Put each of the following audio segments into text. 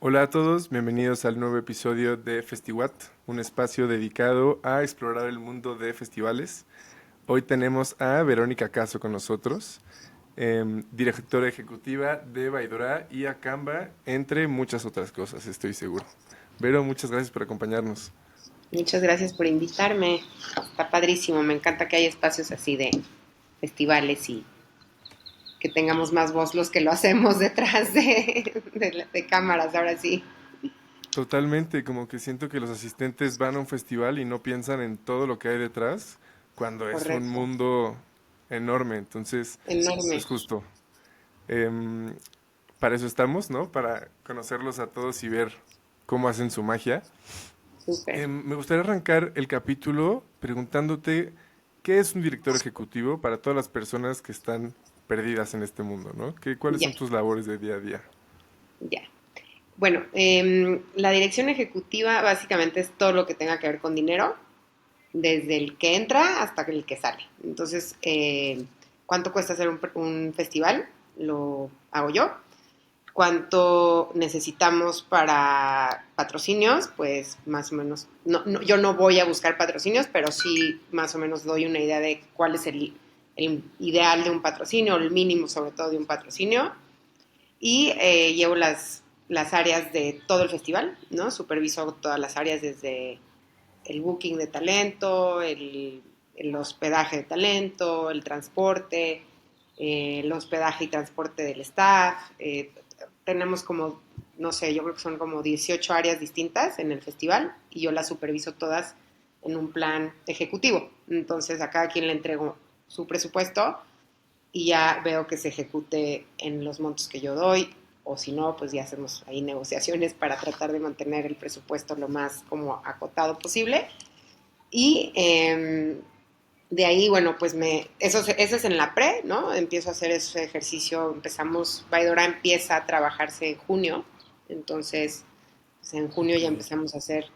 Hola a todos, bienvenidos al nuevo episodio de FestiWat, un espacio dedicado a explorar el mundo de festivales. Hoy tenemos a Verónica Caso con nosotros, directora ejecutiva de Baidora y Acamba, entre muchas otras cosas, estoy seguro. Vero, muchas gracias por acompañarnos. Muchas gracias por invitarme. Está padrísimo. Me encanta que haya espacios así de festivales y que tengamos más voz los que lo hacemos detrás de cámaras, ahora sí. Totalmente, como que siento que los asistentes van a un festival y no piensan en todo lo que hay detrás, cuando es un Correcto. mundo enorme. Entonces, Enorme. pues justo. em, para eso estamos, ¿no? Para conocerlos a todos y ver cómo hacen su magia. Súper. Me gustaría arrancar el capítulo preguntándote qué es un director ejecutivo para todas las personas que están perdidas en este mundo, ¿no? ¿Cuáles Ya, son tus labores de día a día? ya. Bueno, la dirección ejecutiva básicamente es todo lo que tenga que ver con dinero, desde el que entra hasta el que sale. Entonces, ¿cuánto cuesta hacer un festival? Lo hago yo. ¿Cuánto necesitamos para patrocinios? Pues más o menos, yo no voy a buscar patrocinios, pero sí más o menos doy una idea de cuál es el ideal de un patrocinio, el mínimo sobre todo de un patrocinio. Y llevo las áreas de todo el festival, ¿no? Superviso todas las áreas desde el booking de talento, el hospedaje de talento, el transporte, el hospedaje y transporte del staff. Tenemos como, no sé, yo creo que son como 18 áreas distintas en el festival y yo las superviso todas en un plan ejecutivo. Entonces a cada quien le entrego su presupuesto y ya veo que se ejecute en los montos que yo doy, o si no, pues ya hacemos ahí negociaciones para tratar de mantener el presupuesto lo más como acotado posible. Y de ahí, bueno, pues eso es en la pre, ¿no? Empiezo a hacer ese ejercicio, Baidora empieza a trabajarse en junio, entonces pues en junio Ok, ya empezamos a hacer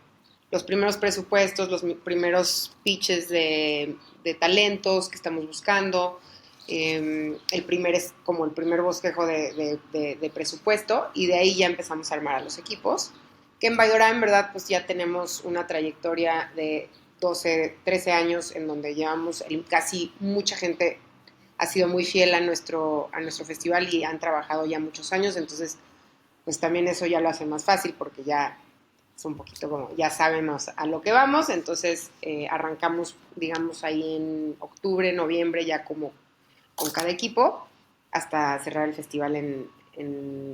los primeros presupuestos, los primeros pitches de talentos que estamos buscando. Es como el primer bosquejo de presupuesto y de ahí ya empezamos a armar a los equipos. Que en Baidora en verdad pues ya tenemos una trayectoria de 12, 13 años en donde llevamos casi mucha gente ha sido muy fiel a nuestro festival y han trabajado ya muchos años, entonces pues también eso ya lo hace más fácil porque ya es un poquito como, ya sabemos a lo que vamos, entonces arrancamos, digamos, ahí en octubre, noviembre, ya como con cada equipo, hasta cerrar el festival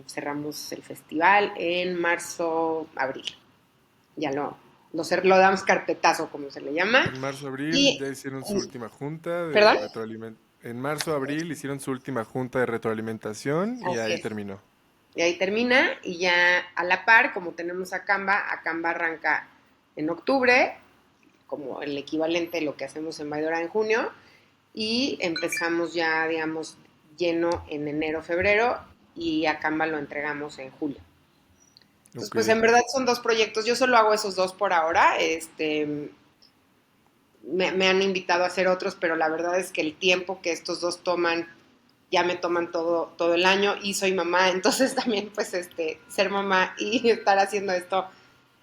cerramos el festival en marzo, abril. Ya lo damos carpetazo, como se le llama. en marzo, abril Y, ya hicieron su última junta de ¿perdón? retroalimentación. En marzo, abril hicieron su última junta de retroalimentación y Así ahí es. terminó. Y ahí termina y ya a la par, como tenemos a Canva arranca en octubre, como el equivalente de lo que hacemos en Baidora en junio, y empezamos ya, digamos, lleno en enero, febrero, y a Canva lo entregamos en julio. Entonces, Ok, pues en verdad son dos proyectos, yo solo hago esos dos por ahora, me han invitado a hacer otros, pero la verdad es que el tiempo que estos dos toman ya me toman todo el año y soy mamá, entonces también pues ser mamá y estar haciendo esto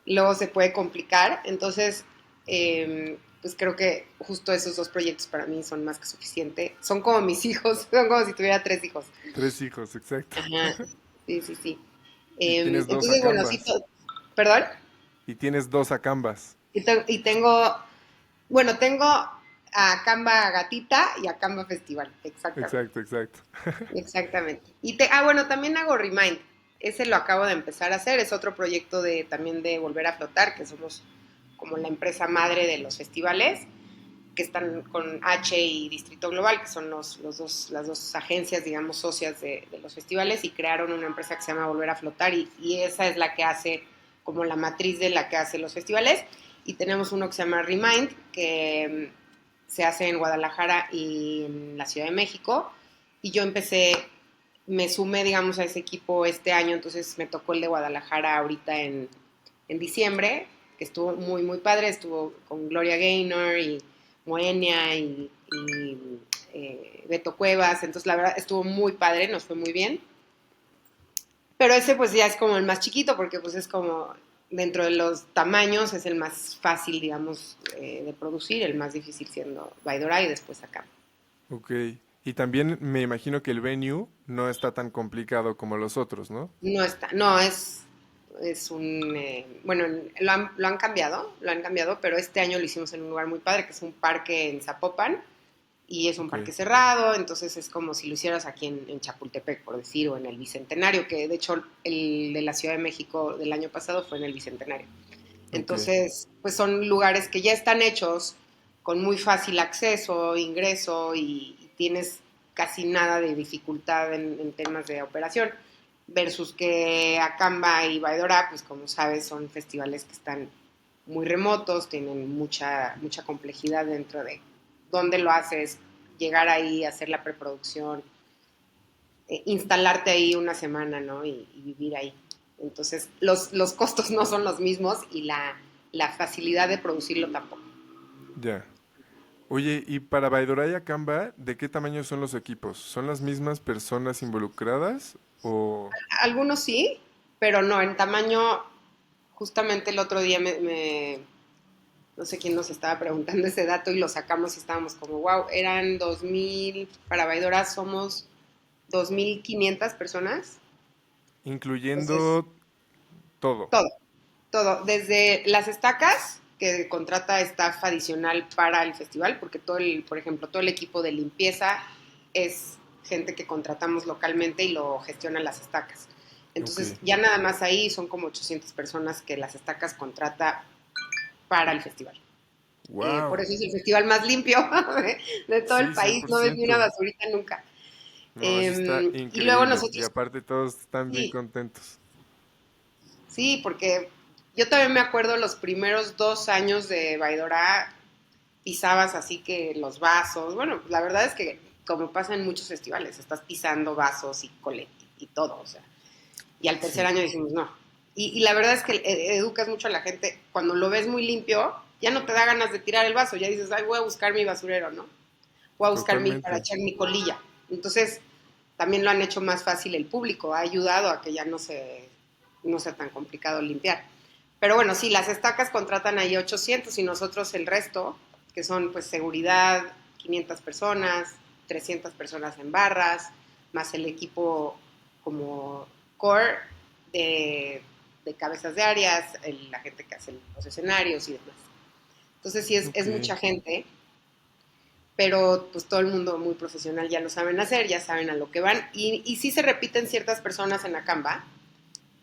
luego se puede complicar, entonces pues creo que justo esos dos proyectos para mí son más que suficiente, son como mis hijos, son como si tuviera tres hijos. tres hijos, exacto. Ajá, sí, sí, sí. Y tienes dos Entonces, bueno, sí, acambas. perdón, Y tienes dos acambas. tengo a Canva Gatita y a Canva Festival, exactamente. Exacto, exacto. Exactamente. Bueno, también hago Remind. Ese lo acabo de empezar a hacer. Es otro proyecto también de Volver a Flotar, que somos como la empresa madre de los festivales, que están con H y Distrito Global, que son las dos agencias, digamos, socias de los festivales, y crearon una empresa que se llama Volver a Flotar, y esa es la que hace, como la matriz de la que hace los festivales. Y tenemos uno que se llama Remind, que se hace en Guadalajara y en la Ciudad de México. Y me sumé, digamos, a ese equipo este año, entonces me tocó el de Guadalajara ahorita en diciembre, que estuvo muy, muy padre, estuvo con Gloria Gaynor y Moenia y Beto Cuevas, entonces la verdad estuvo muy padre, nos fue muy bien. Pero ese pues ya es como el más chiquito porque pues es como dentro de los tamaños es el más fácil, digamos, de producir, el más difícil siendo Baidora y después acá. Ok. Y también me imagino que el venue no está tan complicado como los otros, ¿no? No está, no, es un, bueno, lo han cambiado, pero este año lo hicimos en un lugar muy padre, que es un parque en Zapopan, y es un Ok, parque cerrado, entonces es como si lo hicieras aquí en Chapultepec, por decir, o en el Bicentenario, que de hecho el de la Ciudad de México del año pasado fue en el Bicentenario. ok. Entonces, pues son lugares que ya están hechos con muy fácil acceso, ingreso y tienes casi nada de dificultad en temas de operación. Versus que Acamba y Baidora, pues como sabes, son festivales que están muy remotos, tienen mucha complejidad dentro de dónde lo haces, llegar ahí, hacer la preproducción, instalarte ahí una semana, ¿no? Y vivir ahí. Entonces, los costos no son los mismos y la facilidad de producirlo tampoco. Ya. Oye, y para Baidora y Acamba, ¿de qué tamaño son los equipos? ¿Son las mismas personas involucradas o...? Algunos sí, pero no, en tamaño, justamente el otro día no sé quién nos estaba preguntando ese dato y lo sacamos y estábamos como, wow, eran 2000, para Baidora somos 2500 personas. Entonces, Incluyendo todo. todo, todo, desde las estacas, que contrata staff adicional para el festival, porque por ejemplo, todo el equipo de limpieza es gente que contratamos localmente y lo gestionan las estacas. Ok. Entonces, ya nada más ahí son como 800 personas que las estacas contrata para el festival. Por Wow. eso es el festival más limpio de todo el Sí, país, no ves ni una 100%. basurita nunca. No, eso está Y luego increíble. Y nosotros, aparte todos están bien sí, contentos. sí, porque yo también me acuerdo los primeros 2 años de Baidora, pisabas así que los vasos, bueno, la verdad es que como pasa en muchos festivales, estás pisando vasos y coletti y todo, o sea, y al tercer Sí, año dijimos no. Y la verdad es que educas mucho a la gente, cuando lo ves muy limpio, ya no te da ganas de tirar el vaso, ya dices, ay, voy a buscar mi basurero, ¿no? Voy a buscar para totalmente. echar mi colilla. Entonces, también lo han hecho más fácil el público, ha ayudado a que ya no sea tan complicado limpiar. Pero bueno, sí, las estacas contratan ahí 800 y nosotros el resto, que son pues seguridad, 500 personas, 300 personas en barras, más el equipo como core de, de cabezas de áreas, la gente que hace los escenarios y demás. Entonces sí es Ok. mucha gente, pero pues todo el mundo muy profesional ya lo saben hacer, ya saben a lo que van. Y sí se repiten ciertas personas en la Canva,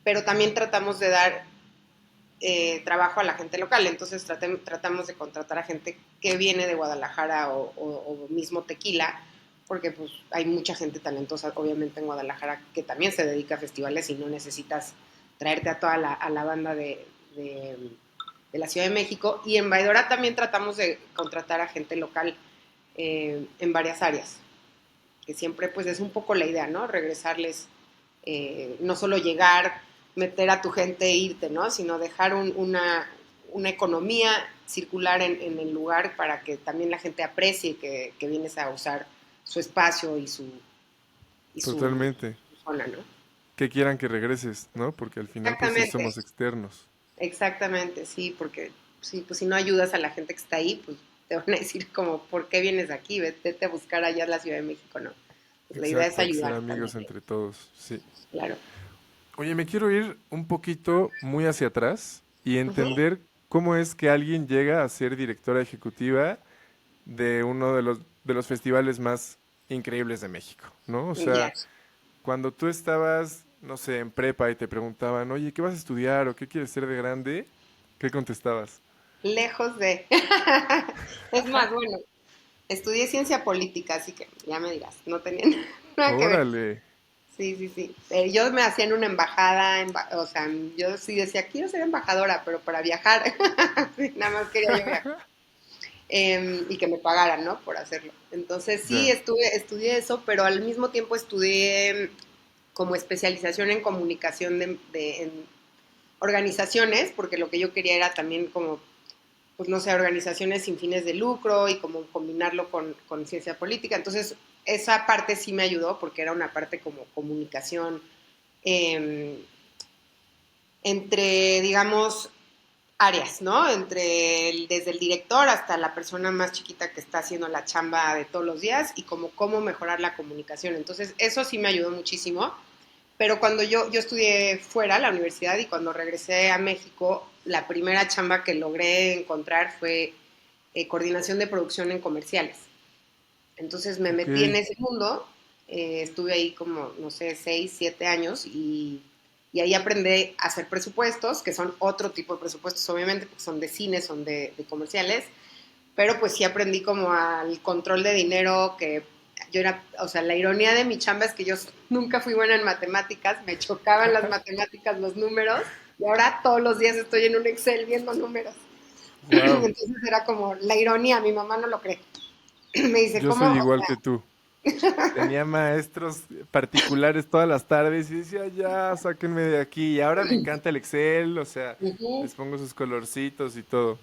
pero también tratamos de dar trabajo a la gente local. Entonces tratamos de contratar a gente que viene de Guadalajara o mismo Tequila, porque pues hay mucha gente talentosa, obviamente en Guadalajara, que también se dedica a festivales y no necesitas traerte a toda a la banda de la Ciudad de México. Y en Baidora también tratamos de contratar a gente local en varias áreas, que siempre pues es un poco la idea, ¿no? Regresarles, no solo llegar, meter a tu gente e irte, ¿no? Sino dejar una economía circular en el lugar para que también la gente aprecie que vienes a usar su espacio Totalmente. su zona, ¿no? Que quieran que regreses, ¿no? Porque al final pues sí Exactamente, somos externos. exactamente, sí, porque sí, pues si no ayudas a la gente que está ahí, pues te van a decir como, ¿por qué vienes aquí? Vete a buscar allá en la Ciudad de México, ¿no? Pues la idea es Exacto, hay que ser ayudar también, amigos entre todos. Sí. claro. Oye, me quiero ir un poquito muy hacia atrás y Uh -huh. entender cómo es que alguien llega a ser directora ejecutiva de uno de los festivales más increíbles de México, ¿no? O Ya, sea, cuando tú estabas, no sé, en prepa y te preguntaban, oye, ¿qué vas a estudiar o qué quieres ser de grande? ¿Qué contestabas? lejos de. Es más, bueno, estudié ciencia política, así que ya me dirás, no tenía nada que ver. Órale. Sí, sí, sí. Yo me hacía en una embajada, o sea, yo sí decía, quiero ser embajadora, pero para viajar. Sí, nada más quería yo viajar. Y que me pagaran, ¿no? Por hacerlo. Entonces sí, Ya, estudié eso, pero al mismo tiempo estudié como especialización en comunicación en organizaciones, porque lo que yo quería era también como pues no sé, organizaciones sin fines de lucro y como combinarlo con ciencia política. Entonces, esa parte sí me ayudó porque era una parte como comunicación, eh, entre, digamos, áreas, ¿no? Desde el director hasta la persona más chiquita que está haciendo la chamba de todos los días y como cómo mejorar la comunicación. Entonces, eso sí me ayudó muchísimo. Pero cuando yo estudié fuera, la universidad, y cuando regresé a México, la primera chamba que logré encontrar fue coordinación de producción en comerciales. Entonces me Ok, metí en ese mundo, estuve ahí como, no sé, 6, 7 años y ahí aprendí a hacer presupuestos, que son otro tipo de presupuestos, obviamente, porque son de cine, son de comerciales, pero pues sí aprendí como al control de dinero, que yo era, o sea, la ironía de mi chamba es que yo nunca fui buena en matemáticas, me chocaban las matemáticas, los números, y ahora todos los días estoy en un Excel viendo números. wow. Entonces era como la ironía, mi mamá no lo cree. Me dice, Yo ¿cómo? soy O igual sea, que tú. Tenía maestros particulares todas las tardes y decía, ya, sáquenme de aquí. Y ahora me encanta el Excel, o sea, uh-huh. les pongo sus colorcitos y todo.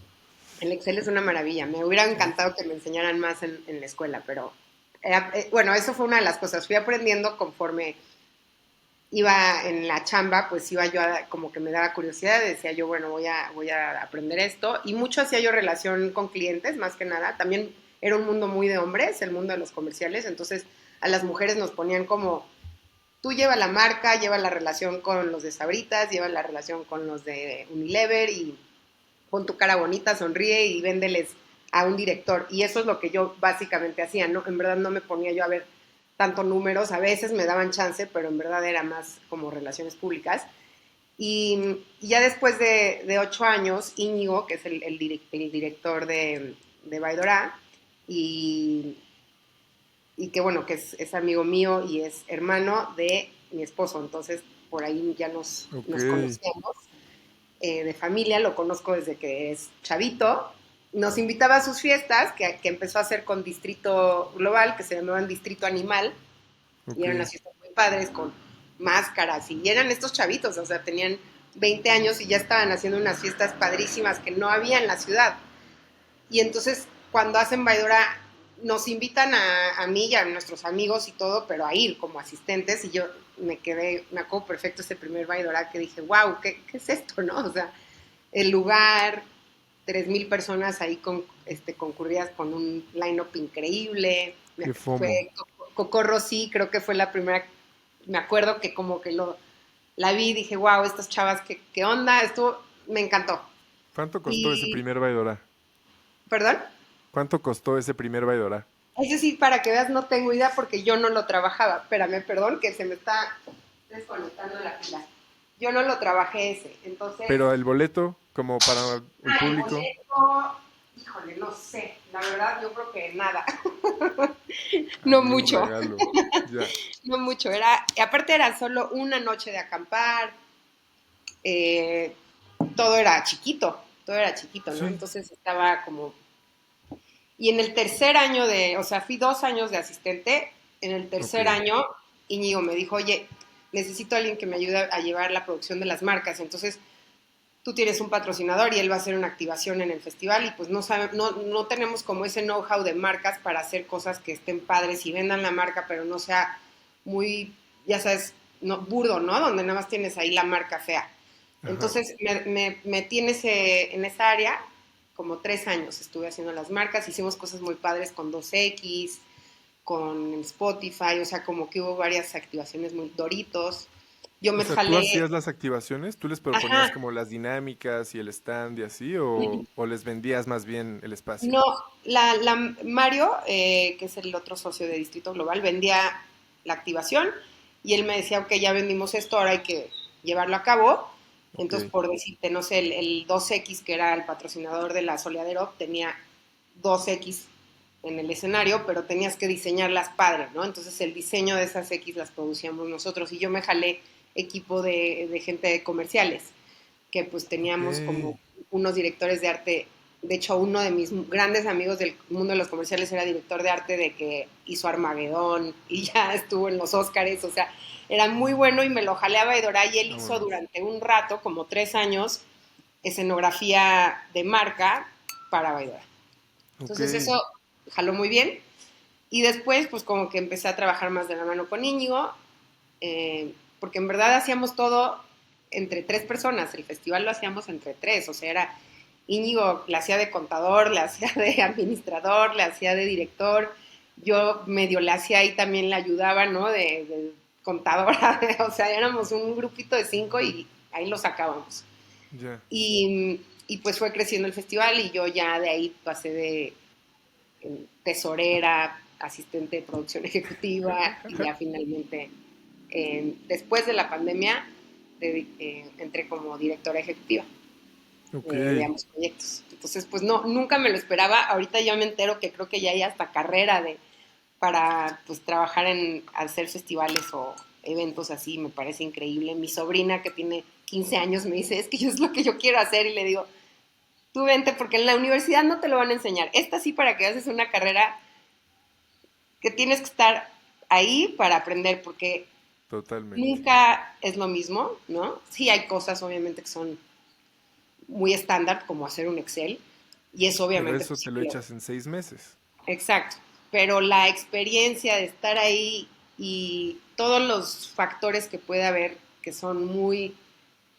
El Excel es una maravilla. Me hubiera Sí, sí. encantado que me enseñaran más en la escuela, pero bueno, eso fue una de las cosas. Fui aprendiendo conforme iba en la chamba, pues iba yo como que me daba curiosidad, decía yo, bueno, voy a aprender esto. Y mucho hacía yo relación con clientes, más que nada. También era un mundo muy de hombres, el mundo de los comerciales, entonces a las mujeres nos ponían como, tú lleva la marca, lleva la relación con los de Sabritas, lleva la relación con los de Unilever y pon tu cara bonita, sonríe y véndeles a un director. Y eso es lo que yo básicamente hacía, ¿no? En verdad no me ponía yo a ver tanto números, a veces me daban chance, pero en verdad era más como relaciones públicas. Y ya después de 8 años, Íñigo, que es el director de Baidora, y, y que bueno, que es amigo mío y es hermano de mi esposo, entonces por ahí ya Ok. nos conocíamos de familia, lo conozco desde que es chavito. Nos invitaba a sus fiestas, que empezó a hacer con Distrito Global, que se llamaban Distrito Animal, y Ok. eran unas fiestas muy padres con máscaras, y eran estos chavitos, o sea, tenían 20 años y ya estaban haciendo unas fiestas padrísimas que no había en la ciudad. Y entonces, cuando hacen Baidora, nos invitan a mí y a nuestros amigos y todo, pero a ir como asistentes. Y yo me acuerdo perfecto ese primer Baidora que dije, wow, ¿qué es esto, no? O sea, el lugar, 3,000 personas ahí concurridas con un line-up increíble. Qué Fue fomo. Coco Rossi, creo que fue la primera, me acuerdo que como que la vi y dije, wow, estas chavas, ¿qué onda? Esto me encantó. ¿Cuánto costó ese Y, primer Baidora? ¿perdón? ¿Cuánto costó ese primer Baidora? Ese sí, para que veas, no tengo idea porque yo no lo trabajaba. Espérame, perdón, que se me está desconectando la pila. Yo no lo trabajé ese. Entonces, Pero el boleto, como para el el público, boleto, híjole, no sé. La verdad, yo creo que nada. No ahí un mucho, regalo. Ya. no mucho. Aparte era solo una noche de acampar. eh, todo era chiquito, ¿no? Sí. Entonces estaba como. Y en el tercer año o sea, fui 2 años de asistente. En el Ok. tercer año, Íñigo me dijo, oye, necesito a alguien que me ayude a llevar la producción de las marcas. Entonces, tú tienes un patrocinador y él va a hacer una activación en el festival y pues no tenemos como ese know-how de marcas para hacer cosas que estén padres y vendan la marca, pero no sea muy, ya sabes, no, burdo, ¿no? Donde nada más tienes ahí la marca fea. Ajá. Entonces me metí en esa área, como 3 años estuve haciendo las marcas, hicimos cosas muy padres con 2X, con Spotify, o sea, como que hubo varias activaciones muy Doritos. Yo O me sea, ¿tú hacías jalé, las activaciones? ¿Tú les proponías ajá, como las dinámicas y el stand y así? ¿O les vendías más bien el espacio? no, Mario, que es el otro socio de Distrito Global, vendía la activación y él me decía, ok, ya vendimos esto, ahora hay que llevarlo a cabo. Ok. Entonces, por decirte, no sé, el 2X, que era el patrocinador de la Soleadero, tenía 2X en el escenario, pero tenías que diseñarlas padre, ¿no? Entonces, el diseño de esas X las producíamos nosotros y yo me jalé equipo de gente de comerciales, que pues Ok. teníamos como unos directores de arte. De hecho, uno de mis grandes amigos del mundo de los comerciales era director de arte de que hizo Armagedón y ya estuvo en los Óscares, o sea, era muy bueno y me lo jaleaba a Edora y él hizo Vámonos. durante un rato, como 3 años, escenografía de marca para Baidora. Ok. Entonces eso jaló muy bien y después pues como que empecé a trabajar más de la mano con Íñigo, porque en verdad hacíamos todo entre 3 personas, el festival lo hacíamos entre 3, o sea, era Íñigo le hacía de contador, le hacía de administrador, le hacía de director, yo medio le hacía ahí también le ayudaba, ¿no? De contadora, o sea, éramos un grupito de 5 y ahí lo sacábamos. Ya. Y pues fue creciendo el festival y yo ya de ahí pasé de tesorera, asistente de producción ejecutiva y ya finalmente, después de la pandemia, entré como directora ejecutiva Ok. de ambos proyectos. Entonces, pues no, nunca me lo esperaba. Ahorita ya me entero que creo que ya hay hasta carrera para pues trabajar en hacer festivales o eventos así, me parece increíble. Mi sobrina que tiene 15 años me dice, es que yo es lo que yo quiero hacer y le digo, tú vente porque en la universidad no te lo van a enseñar. Esta sí para que haces una carrera que tienes que estar ahí para aprender porque Totalmente. nunca es lo mismo, ¿no? Sí hay cosas obviamente que son muy estándar como hacer un Excel y eso Pero obviamente eso pues, sí te lo echas en 6 meses. exacto, pero la experiencia de estar ahí y todos los factores que puede haber que son muy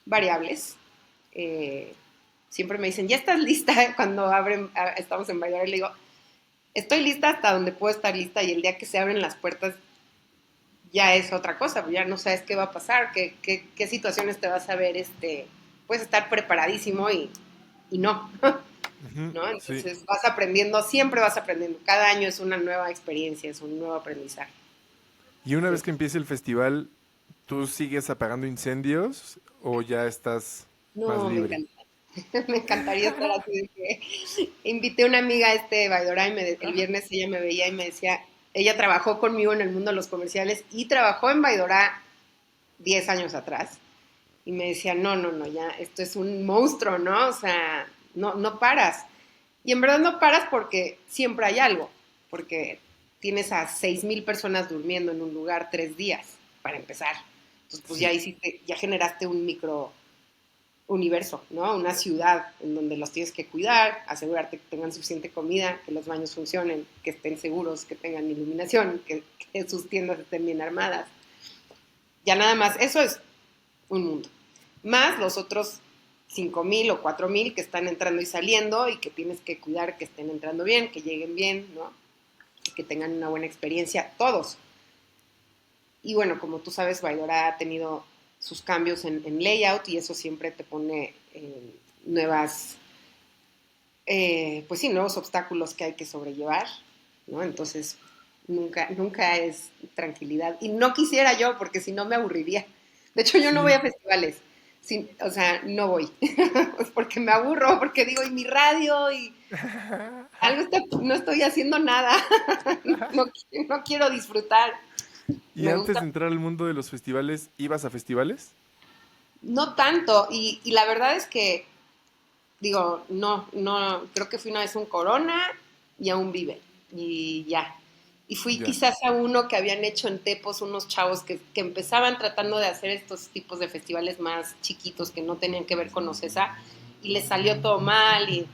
variables, eh, siempre me dicen, ¿ya estás lista? Cuando estamos en Valladolid, le digo, estoy lista hasta donde puedo estar lista y el día que se abren las puertas ya es otra cosa, ya no sabes qué va a pasar, qué situaciones te vas a ver, puedes estar preparadísimo y no, Ujú, ¿no? sí. Entonces vas aprendiendo, siempre vas aprendiendo, cada año es una nueva experiencia, es un nuevo aprendizaje. Y una Sí. vez que empiece el festival, ¿tú sigues apagando incendios o ya estás más No, me libre? encanta. Me encantaría estar así de que invité a una amiga a Baidora y el viernes ella me veía y me decía, ella trabajó conmigo en el mundo de los comerciales y trabajó en Baidora 10 años atrás. Y me decía, no, no, no, ya, esto es un monstruo, ¿no? O sea, no, no paras. Y en verdad no paras porque siempre hay algo, porque tienes a 6,000 personas durmiendo en un lugar 3 días, para empezar. Entonces, pues ya Sí, hiciste, ya generaste un micro universo, ¿no? Una ciudad en donde los tienes que cuidar, asegurarte que tengan suficiente comida, que los baños funcionen, que estén seguros, que tengan iluminación, que sus tiendas estén bien armadas. Ya nada más, eso es un mundo. Más los otros 5,000 o 4,000 que están entrando y saliendo y que tienes que cuidar que estén entrando bien, que lleguen bien, ¿no? Y que tengan una buena experiencia, todos. Y bueno, como tú sabes, Baidora ha tenido sus cambios en layout y eso siempre te pone nuevas, pues sí, nuevos obstáculos que hay que sobrellevar, ¿no? Entonces, nunca, nunca es tranquilidad. Y no quisiera yo, porque si no me aburriría. De hecho, yo no voy sí. a festivales. Sí, o sea, no voy. Pues porque me aburro, porque digo, y mi radio, y no estoy haciendo nada. No, no quiero disfrutar. ¿Y Me antes gusta. de entrar al mundo de los festivales, ibas a festivales? No tanto. Y la verdad es que, digo, no, no, creo que fui una vez a un Corona y a un Vive. Y ya. Y fui Ya. quizás a uno que habían hecho en Tepos unos chavos que empezaban tratando de hacer estos tipos de festivales más chiquitos que no tenían que ver con Ocesa y les salió todo mal y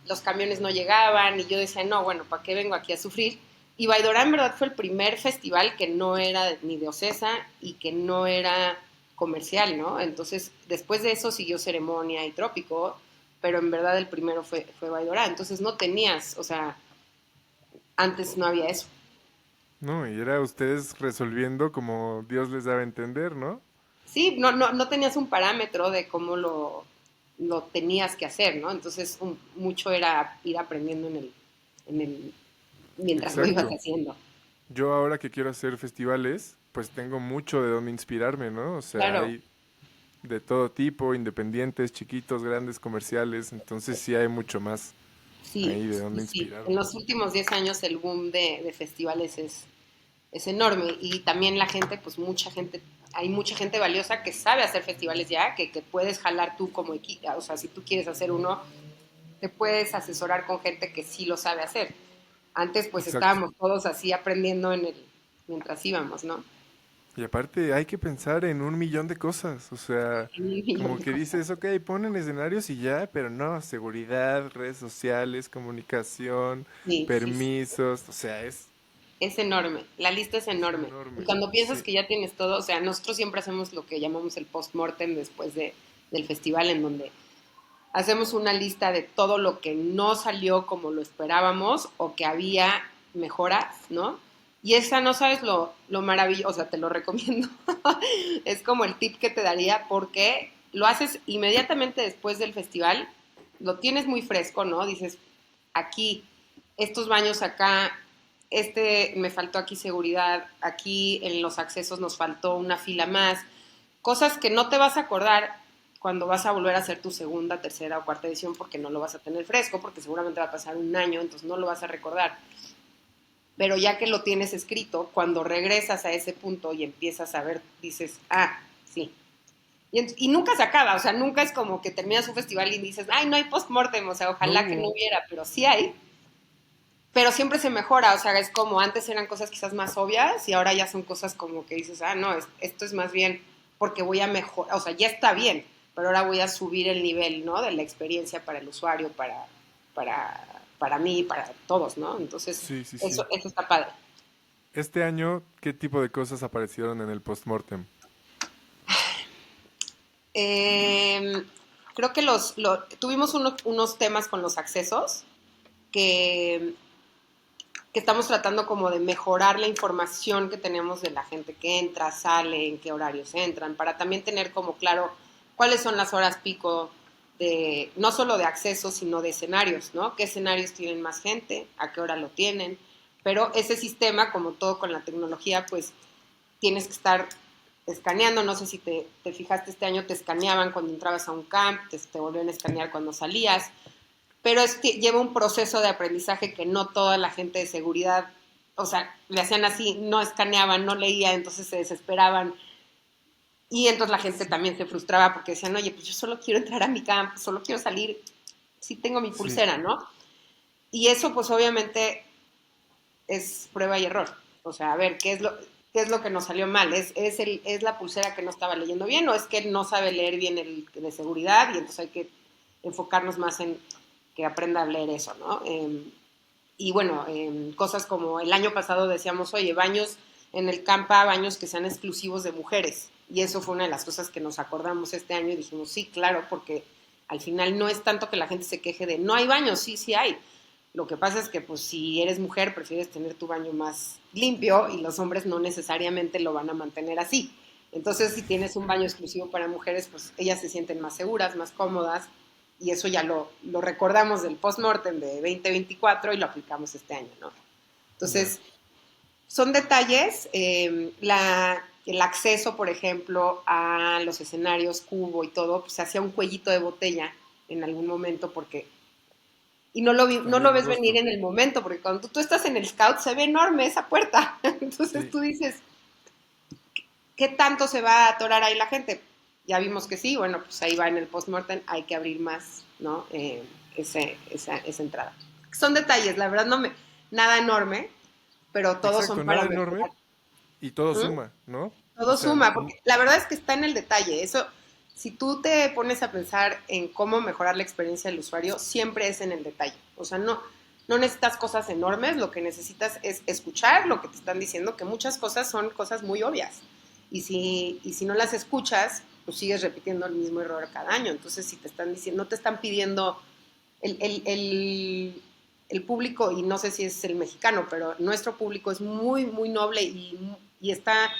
los camiones no llegaban y yo decía, no, bueno, ¿para qué vengo aquí a sufrir? Y Baidora en verdad fue el primer festival que no era ni de Ocesa y que no era comercial, ¿no? Entonces, después de eso siguió Ceremonia y Trópico, pero en verdad el primero fue Baidora. Entonces no tenías, o sea, antes no había eso. No, y era ustedes resolviendo como Dios les daba a entender, ¿no? Sí, no, no, no tenías un parámetro de cómo lo tenías que hacer, ¿no? Entonces, mucho era ir aprendiendo mientras lo ibas Exacto. haciendo. Yo ahora que quiero hacer festivales, pues tengo mucho de dónde inspirarme, ¿no? O sea, Claro, hay de todo tipo, independientes, chiquitos, grandes, comerciales, entonces sí hay mucho más sí, ahí de sí, dónde sí. En inspirarme. los últimos 10 años el boom de festivales es enorme y también la gente, pues mucha gente, hay mucha gente valiosa que sabe hacer festivales ya, que puedes jalar tú como equipo, o sea, si tú quieres hacer uno, te puedes asesorar con gente que sí lo sabe hacer. Antes pues Exacto. estábamos todos así aprendiendo mientras íbamos, ¿no? Y aparte hay que pensar en un millón de cosas, o sea, Un millón como de que cosas. dices, ok, ponen escenarios y ya, pero no, seguridad, redes sociales, comunicación, Sí, sí, sí. permisos, o sea, es... Es enorme, la lista es Es enorme. Y enorme. cuando piensas Sí, que ya tienes todo, o sea, nosotros siempre hacemos lo que llamamos el post-mortem después del festival, en donde hacemos una lista de todo lo que no salió como lo esperábamos o que había mejoras, ¿no? Y esa no sabes lo maravilloso, o sea, te lo recomiendo. Es como el tip que te daría porque lo haces inmediatamente después del festival, lo tienes muy fresco, ¿no? Dices, aquí, estos baños acá, me faltó aquí seguridad, aquí en los accesos nos faltó una fila más, cosas que no te vas a acordar cuando vas a volver a hacer tu segunda, tercera o cuarta edición porque no lo vas a tener fresco, porque seguramente va a pasar un año, entonces no lo vas a recordar. Pero ya que lo tienes escrito, cuando regresas a ese punto y empiezas a ver, dices, ah, sí. Y nunca se acaba, o sea, nunca es como que terminas un festival y dices, ay, no hay post-mortem, o sea, no ojalá que no hubo. hubiera, pero sí hay. Pero siempre se mejora, o sea, es como antes eran cosas quizás más obvias y ahora ya son cosas como que dices, ah, no, esto es más bien porque voy a mejorar, o sea, ya está bien, pero ahora voy a subir el nivel, ¿no? De la experiencia para el usuario, para mí, para todos, ¿no? Entonces, Sí, sí, sí. eso está padre. Este año, ¿qué tipo de cosas aparecieron en el postmortem? Eh, Creo que tuvimos unos temas con los accesos que estamos tratando como de mejorar la información que tenemos de la gente que entra, sale, en qué horarios entran, para también tener como claro cuáles son las horas pico de, no solo de acceso, sino de escenarios, ¿no? ¿Qué escenarios tienen más gente? ¿A qué hora lo tienen? Pero ese sistema, como todo con la tecnología, pues tienes que estar escaneando, no sé si te fijaste, este año te escaneaban cuando entrabas a un camp, te volvían a escanear cuando salías, pero lleva un proceso de aprendizaje que no toda la gente de seguridad, o sea, le hacían así, no escaneaban, no leía, entonces se desesperaban. Y entonces la gente también se frustraba porque decían, oye, pues yo solo quiero entrar a mi camp, solo quiero salir, sí tengo mi Sí, pulsera, ¿no? Y eso pues obviamente es prueba y error. O sea, a ver, qué es lo que nos salió mal? ¿Es la pulsera que no estaba leyendo bien o es que él no sabe leer bien el de seguridad y entonces hay que enfocarnos más en que aprenda a leer eso, ¿no? Y bueno, cosas como el año pasado decíamos, oye, baños en el campa, baños que sean exclusivos de mujeres. Y eso fue una de las cosas que nos acordamos este año y dijimos, sí, claro, porque al final no es tanto que la gente se queje de, no hay baños, sí, sí hay. Lo que pasa es que pues si eres mujer prefieres tener tu baño más limpio y los hombres no necesariamente lo van a mantener así. Entonces si tienes un baño exclusivo para mujeres, pues ellas se sienten más seguras, más cómodas y eso ya lo recordamos del post-mortem de 2024 y lo aplicamos este año, ¿no? ya. Entonces, son detalles, el acceso, por ejemplo, a los escenarios cubo y todo, pues se hacía un cuellito de botella en algún momento porque y no Había lo ves venir angosto. en el momento, porque cuando tú estás en el scout se ve enorme esa puerta. Entonces Sí, tú dices, ¿qué tanto se va a atorar ahí la gente? Ya vimos que sí, bueno, pues ahí va en el postmortem, hay que abrir más, ¿no? Esa entrada. Son detalles, la verdad nada enorme, pero todos son exacto, para nada enorme mejorar. y todo ¿Mm? suma, ¿no? O Todo sea, suma, porque la verdad es que está en el detalle. Eso, si tú te pones a pensar en cómo mejorar la experiencia del usuario, siempre es en el detalle. O sea, no necesitas cosas enormes, lo que necesitas es escuchar lo que te están diciendo, que muchas cosas son cosas muy obvias. Y si no las escuchas, pues sigues repitiendo el mismo error cada año. Entonces, si te están diciendo, no te están pidiendo el, el, el, el público, y no sé si es el mexicano, pero nuestro público es muy, muy noble y está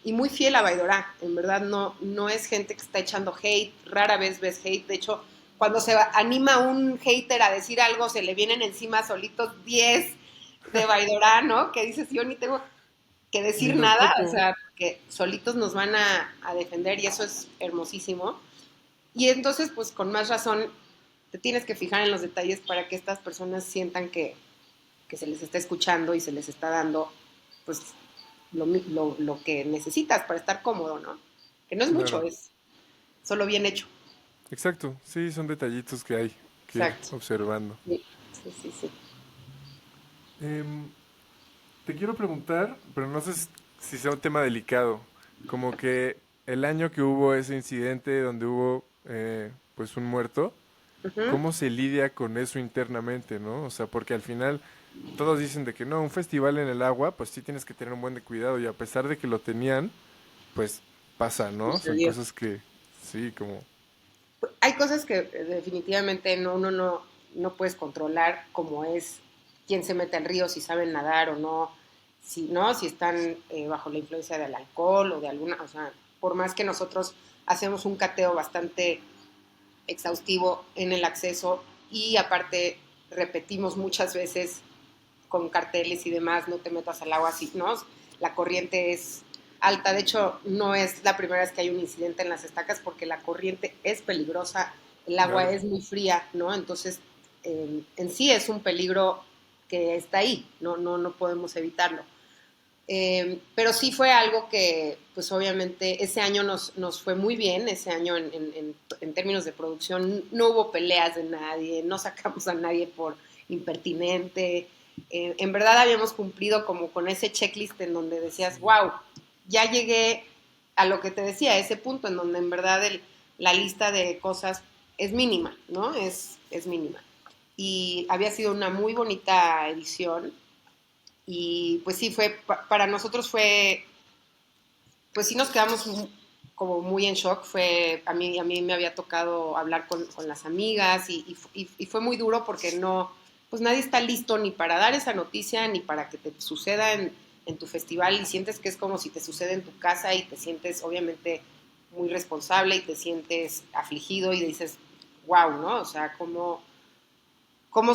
y muy fiel a Baidorá. En verdad, no es gente que está echando hate, rara vez ves hate. De hecho, cuando se anima un hater a decir algo, se le vienen encima solitos 10 de Baidorá, ¿no? Que dices, yo ni tengo que ni decir los nada, o topo. sea, que solitos nos van a defender y eso es hermosísimo. Y entonces, pues con más razón, te tienes que fijar en los detalles para que estas personas sientan que se les está escuchando y se les está dando, pues, lo que necesitas para estar cómodo, ¿no? Que no es mucho, Claro. es solo bien hecho. Exacto, sí, son detallitos que hay que ir Exacto. observando. Sí, sí, sí, sí. Em, Te quiero preguntar, pero no sé si sea un tema delicado, como que el año que hubo ese incidente donde hubo pues un muerto, Ujú. ¿cómo se lidia con eso internamente, no? O sea, porque al final todos dicen de que no, un festival en el agua, pues sí tienes que tener un buen de cuidado y a pesar de que lo tenían, pues pasa, ¿no? Son Sucedió. cosas que, sí, como, Hay cosas que definitivamente uno no puedes controlar, como es quién se mete al río, si saben nadar o no, si están bajo la influencia del alcohol o de alguna, o sea, por más que nosotros hacemos un cateo bastante exhaustivo en el acceso y aparte repetimos muchas veces con carteles y demás, no te metas al agua así, ¿no? La corriente es alta, de hecho no es la primera vez que hay un incidente en las estacas porque la corriente es peligrosa, el agua claro. es muy fría, ¿no? Entonces, en sí es un peligro que está ahí, no podemos evitarlo. Pero sí fue algo que, pues obviamente, ese año nos fue muy bien, ese año en términos de producción no hubo peleas de nadie, no sacamos a nadie por impertinente, en verdad habíamos cumplido como con ese checklist en donde decías, Sí. wow, ya llegué a lo que te decía, a ese punto en donde en verdad la lista de cosas es mínima, ¿no? Es mínima. Y había sido una muy bonita edición, y pues sí, para nosotros fue, pues sí nos quedamos como muy en shock. A mí me había tocado hablar con las amigas y fue muy duro porque pues nadie está listo ni para dar esa noticia ni para que te suceda en tu festival y sientes que es como si te sucede en tu casa y te sientes obviamente muy responsable y te sientes afligido y dices, wow, ¿no? O sea, cómo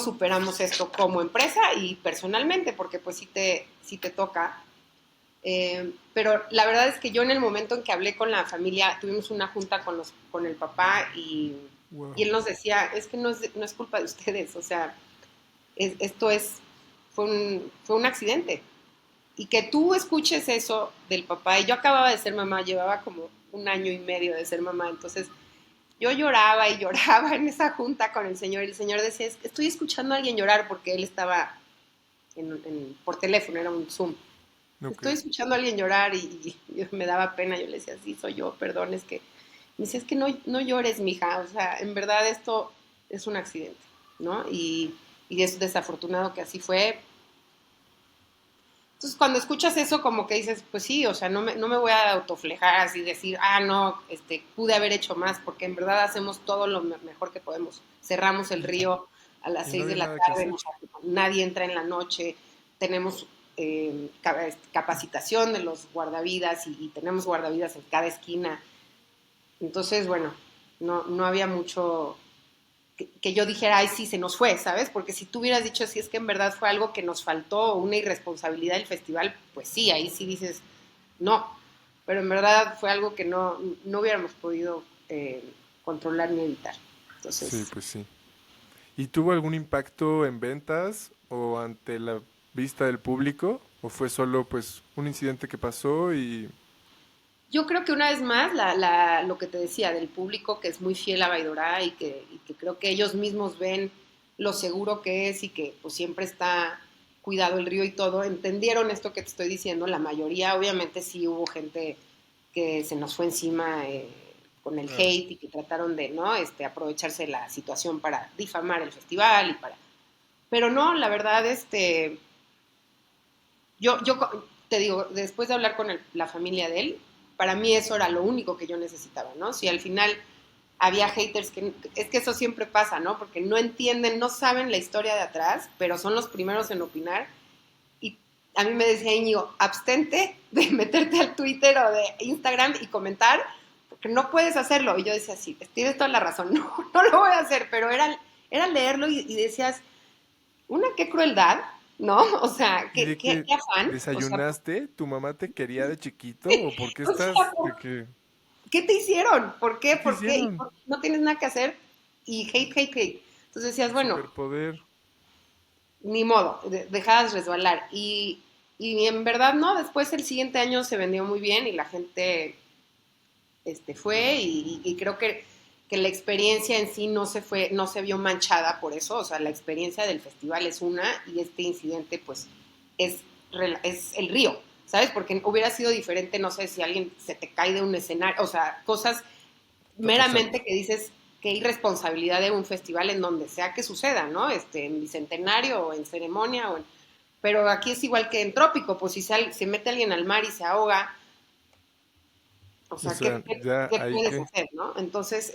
superamos esto como empresa y personalmente, porque pues sí te toca. Pero la verdad es que yo en el momento en que hablé con la familia, tuvimos una junta con el papá y Wow. él nos decía, es que no es culpa de ustedes, o sea, esto fue un accidente. Y que tú escuches eso del papá, y yo acababa de ser mamá, llevaba como un año y medio de ser mamá, entonces yo lloraba y lloraba en esa junta con el señor, y el señor decía, es que estoy escuchando a alguien llorar porque él estaba por teléfono, era un Zoom. Ok. Estoy escuchando a alguien llorar y me daba pena, yo le decía, sí, soy yo, perdón, es que, me decía, es que no llores, mija, o sea, en verdad esto es un accidente, ¿no? Y es desafortunado que así fue. Entonces, cuando escuchas eso, como que dices, pues sí, o sea, no me voy a autoflejar así, decir, no, pude haber hecho más, porque en verdad hacemos todo lo mejor que podemos. Cerramos el Y, río a las y no 6 de había la nada que tarde, hacer. nadie entra en la noche, tenemos capacitación de los guardavidas y tenemos guardavidas en cada esquina. Entonces, bueno, no había mucho que yo dijera, ay, sí, se nos fue, ¿sabes? Porque si tú hubieras dicho, si es que en verdad fue algo que nos faltó, una irresponsabilidad del festival, pues sí, ahí sí dices, no. Pero en verdad fue algo que no hubiéramos podido controlar ni evitar. Sí, Entonces, pues sí. ¿Y tuvo algún impacto en ventas o ante la vista del público? ¿O fue solo pues un incidente que pasó y... yo creo que una vez más, lo que te decía del público que es muy fiel a Baidora y que creo que ellos mismos ven lo seguro que es y que pues siempre está cuidado el río y todo, entendieron esto que te estoy diciendo. La mayoría, obviamente sí hubo gente que se nos fue encima con el Claro. hate y que trataron de no aprovecharse de la situación para difamar el festival pero no, la verdad, yo te digo, después de hablar con la familia de él, para mí eso era lo único que yo necesitaba, ¿no? Si al final había haters es que eso siempre pasa, ¿no? Porque no entienden, no saben la historia de atrás, pero son los primeros en opinar. Y a mí me decía Íñigo, abstente de meterte al Twitter o de Instagram y comentar, porque no puedes hacerlo. Y yo decía, sí, tienes toda la razón, no lo voy a hacer, pero era leerlo y decías, qué crueldad, ¿no? O sea, ¿Y qué, de qué, que qué afán. O sea, desayunaste? ¿Tu mamá te quería de chiquito? ¿O por qué o sea, estás de que... ¿qué te hicieron? ¿Por qué? ¿Qué te ¿Por qué? ¿Y hicieron? por qué no tienes nada que hacer? Y hate, hate, hate. Entonces decías, El bueno, superpoder. ni modo, dejabas resbalar. Y en verdad no, después el siguiente año se vendió muy bien y la gente fue y creo que la experiencia en sí no se vio manchada por eso. O sea, la experiencia del festival es una y este incidente pues es, es el río, ¿sabes? Porque hubiera sido diferente, no sé, si alguien se te cae de un escenario, o sea, cosas Está pasando. meramente que dices qué irresponsabilidad de un festival en donde sea que suceda, ¿no? En bicentenario o en ceremonia, pero aquí es igual que en trópico, pues si se mete alguien al mar y se ahoga, o O sea, sea, ya qué hay puedes que... hacer, no? Entonces,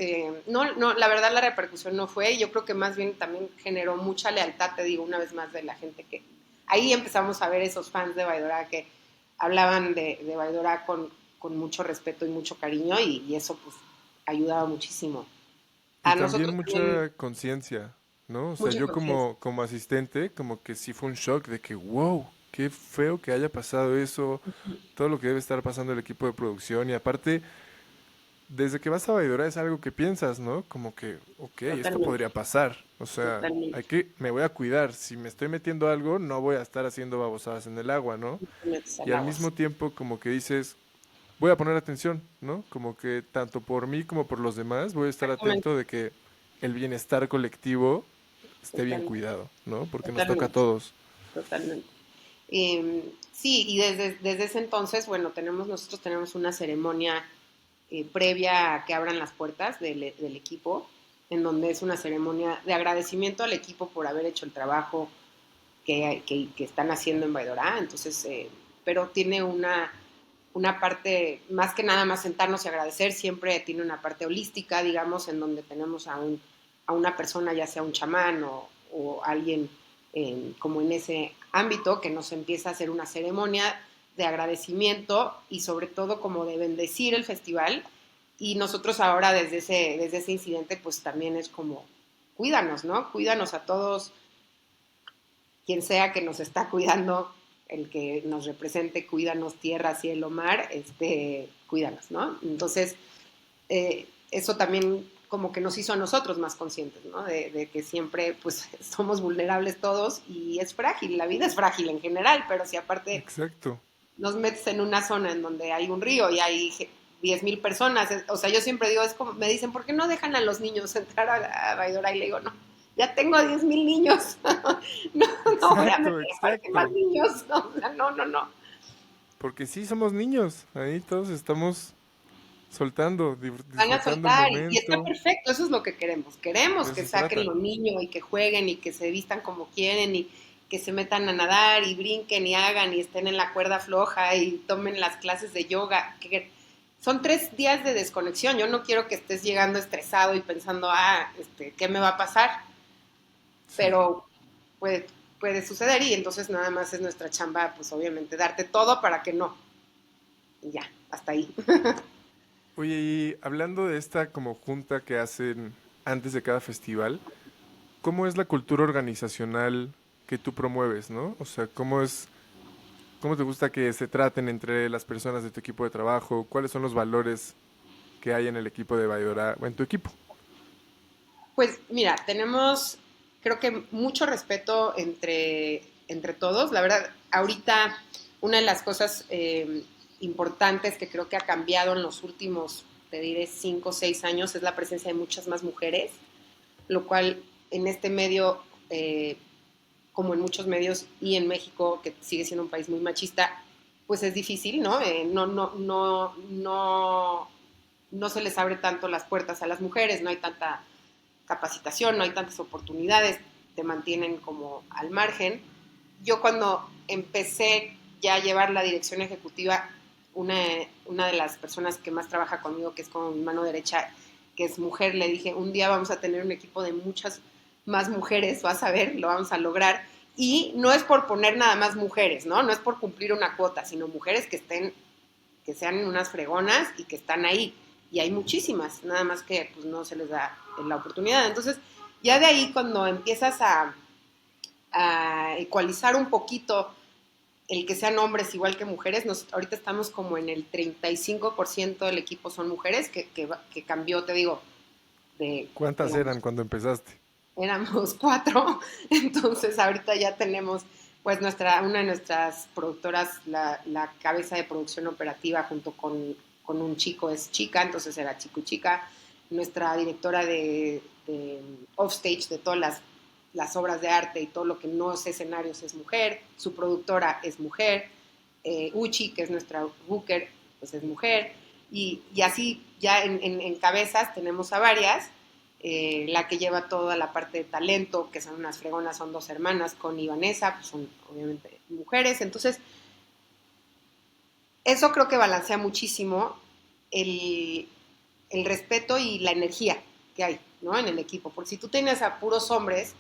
no, la verdad la repercusión no fue, yo creo que más bien también generó mucha lealtad, te digo, una vez más, de la gente que... Ahí empezamos a ver esos fans de Baidora que hablaban de Baidora con mucho respeto y mucho cariño y eso pues ayudaba muchísimo. Y A también nosotros también mucha conciencia, ¿no? O sea, mucha yo conciencia. como asistente, como que sí fue un shock de que, wow, qué feo que haya pasado eso, todo lo que debe estar pasando el equipo de producción. Y aparte, desde que vas a Vaidora es algo que piensas, ¿no? Como que, ok, esto Totalmente, podría pasar. O sea, totalmente. me voy a cuidar. Si me estoy metiendo algo, no voy a estar haciendo babosadas en el agua, ¿no? Te metes Y al al agua, sí. mismo tiempo, como que dices, voy a poner atención, ¿no? Como que tanto por mí como por los demás, voy a estar Exactamente, atento de que el bienestar colectivo esté bien totalmente, cuidado, ¿no? Porque nos toca a totalmente, todos. totalmente. Sí, y desde ese entonces, bueno, nosotros tenemos una ceremonia previa a que abran las puertas del equipo, en donde es una ceremonia de agradecimiento al equipo por haber hecho el trabajo que están haciendo en Baidorá. Entonces, pero tiene una parte, más que nada más sentarnos y agradecer, siempre tiene una parte holística, digamos, en donde tenemos a una persona, ya sea un chamán o alguien como en ese ámbito, que nos empieza a hacer una ceremonia de agradecimiento y sobre todo como de bendecir el festival. Y nosotros ahora desde ese incidente pues también es como, cuídanos, ¿no? Cuídanos a todos, quien sea que nos está cuidando, el que nos represente, cuídanos tierra, cielo, mar, cuídanos, ¿no? Entonces, eso también como que nos hizo a nosotros más conscientes, ¿no? De que siempre, pues, somos vulnerables todos y es frágil, la vida es frágil en general, pero si aparte Exacto. nos metes en una zona en donde hay un río y hay 10,000 personas, o sea, yo siempre digo, es como, me dicen, ¿por qué no dejan a los niños entrar a Baidora? Y le digo, no, ya tengo 10,000 niños, no, no voy a Exacto, meter aparte más exacto. niños, o sea, no, no, no. Porque sí somos niños. Ahí todos estamos soltando, Van a disfrutando el soltar y está momento. perfecto, eso es lo que queremos. Queremos De eso que se saquen trata. los niños y que jueguen y que se vistan como quieren y que se metan a nadar y brinquen y hagan y estén en la cuerda floja y tomen las clases de yoga. Son 3 días de desconexión. Yo no quiero que estés llegando estresado y pensando, ¿qué me va a pasar? Sí. Pero puede, puede suceder y entonces nada más es nuestra chamba, pues obviamente, darte todo para que no. Y ya, hasta ahí. Oye, y hablando de esta como junta que hacen antes de cada festival, ¿cómo es la cultura organizacional que tú promueves, no? O sea, cómo te gusta que se traten entre las personas de tu equipo de trabajo? ¿Cuáles son los valores que hay en el equipo de Baidora o en tu equipo? Pues mira, tenemos creo que mucho respeto entre todos. La verdad, ahorita una de las cosas importantes que creo que ha cambiado en los últimos, te diré, 5 o 6 años es la presencia de muchas más mujeres, lo cual en este medio, como en muchos medios y en México, que sigue siendo un país muy machista, pues es difícil, ¿no? No se les abre tanto las puertas a las mujeres, no hay tanta capacitación, no hay tantas oportunidades, te mantienen como al margen. Yo cuando empecé ya a llevar la dirección ejecutiva, una, una de las personas que más trabaja conmigo, que es como mi mano derecha, que es mujer, le dije, un día vamos a tener un equipo de muchas más mujeres, vas a ver, lo vamos a lograr. Y no es por poner nada más mujeres, ¿no? No es por cumplir una cuota, sino mujeres que sean unas fregonas y que están ahí. Y hay muchísimas, nada más que pues no se les da la oportunidad. Entonces, ya de ahí cuando empiezas a ecualizar un poquito el que sean hombres igual que mujeres, ahorita estamos como en el 35% del equipo son mujeres, que cambió, te digo, de, ¿Cuántas éramos, eran cuando empezaste? éramos 4, entonces ahorita ya tenemos pues una de nuestras productoras, la cabeza de producción operativa junto con un chico es chica, entonces era chico y chica, nuestra directora de offstage de todas las obras de arte y todo lo que no es escenarios es mujer, su productora es mujer, Uchi, que es nuestra booker, pues es mujer, y así ya en cabezas tenemos a varias, La que lleva toda la parte de talento, que son unas fregonas, son 2 hermanas, Connie y Vanessa, pues son obviamente mujeres. Entonces, eso creo que balancea muchísimo el, el respeto y la energía que hay, ¿no? En el equipo. Porque si tú tienes a puros hombres,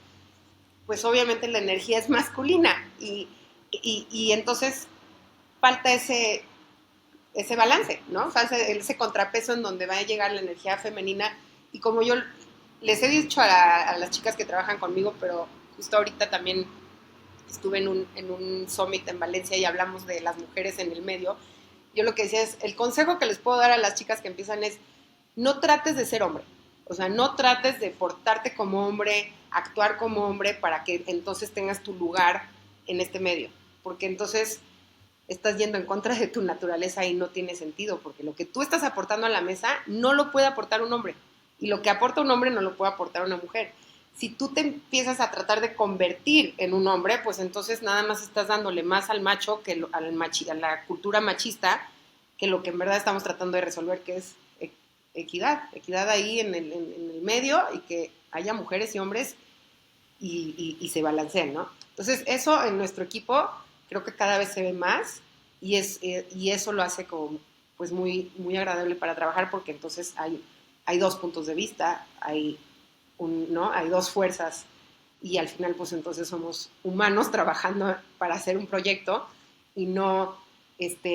pues obviamente la energía es masculina y entonces falta ese balance, ¿no? Falta ese contrapeso en donde va a llegar la energía femenina. Y como yo les he dicho a las chicas que trabajan conmigo, pero justo ahorita también estuve en un summit en Valencia y hablamos de las mujeres en el medio, yo lo que decía es, el consejo que les puedo dar a las chicas que empiezan es, no trates de ser hombre, o sea, no trates de portarte como hombre, actuar como hombre para que entonces tengas tu lugar en este medio, porque entonces estás yendo en contra de tu naturaleza y no tiene sentido, porque lo que tú estás aportando a la mesa no lo puede aportar un hombre, y lo que aporta un hombre no lo puede aportar una mujer. Si tú te empiezas a tratar de convertir en un hombre, pues entonces nada más estás dándole más al macho que a la cultura machista que lo que en verdad estamos tratando de resolver, que es equidad ahí en el medio y que haya mujeres y hombres y se balanceen, ¿no? Entonces, eso en nuestro equipo creo que cada vez se ve más y eso lo hace como pues muy agradable para trabajar porque entonces hay 2 puntos de vista, ¿no? Hay 2 fuerzas y al final pues entonces somos humanos trabajando para hacer un proyecto y no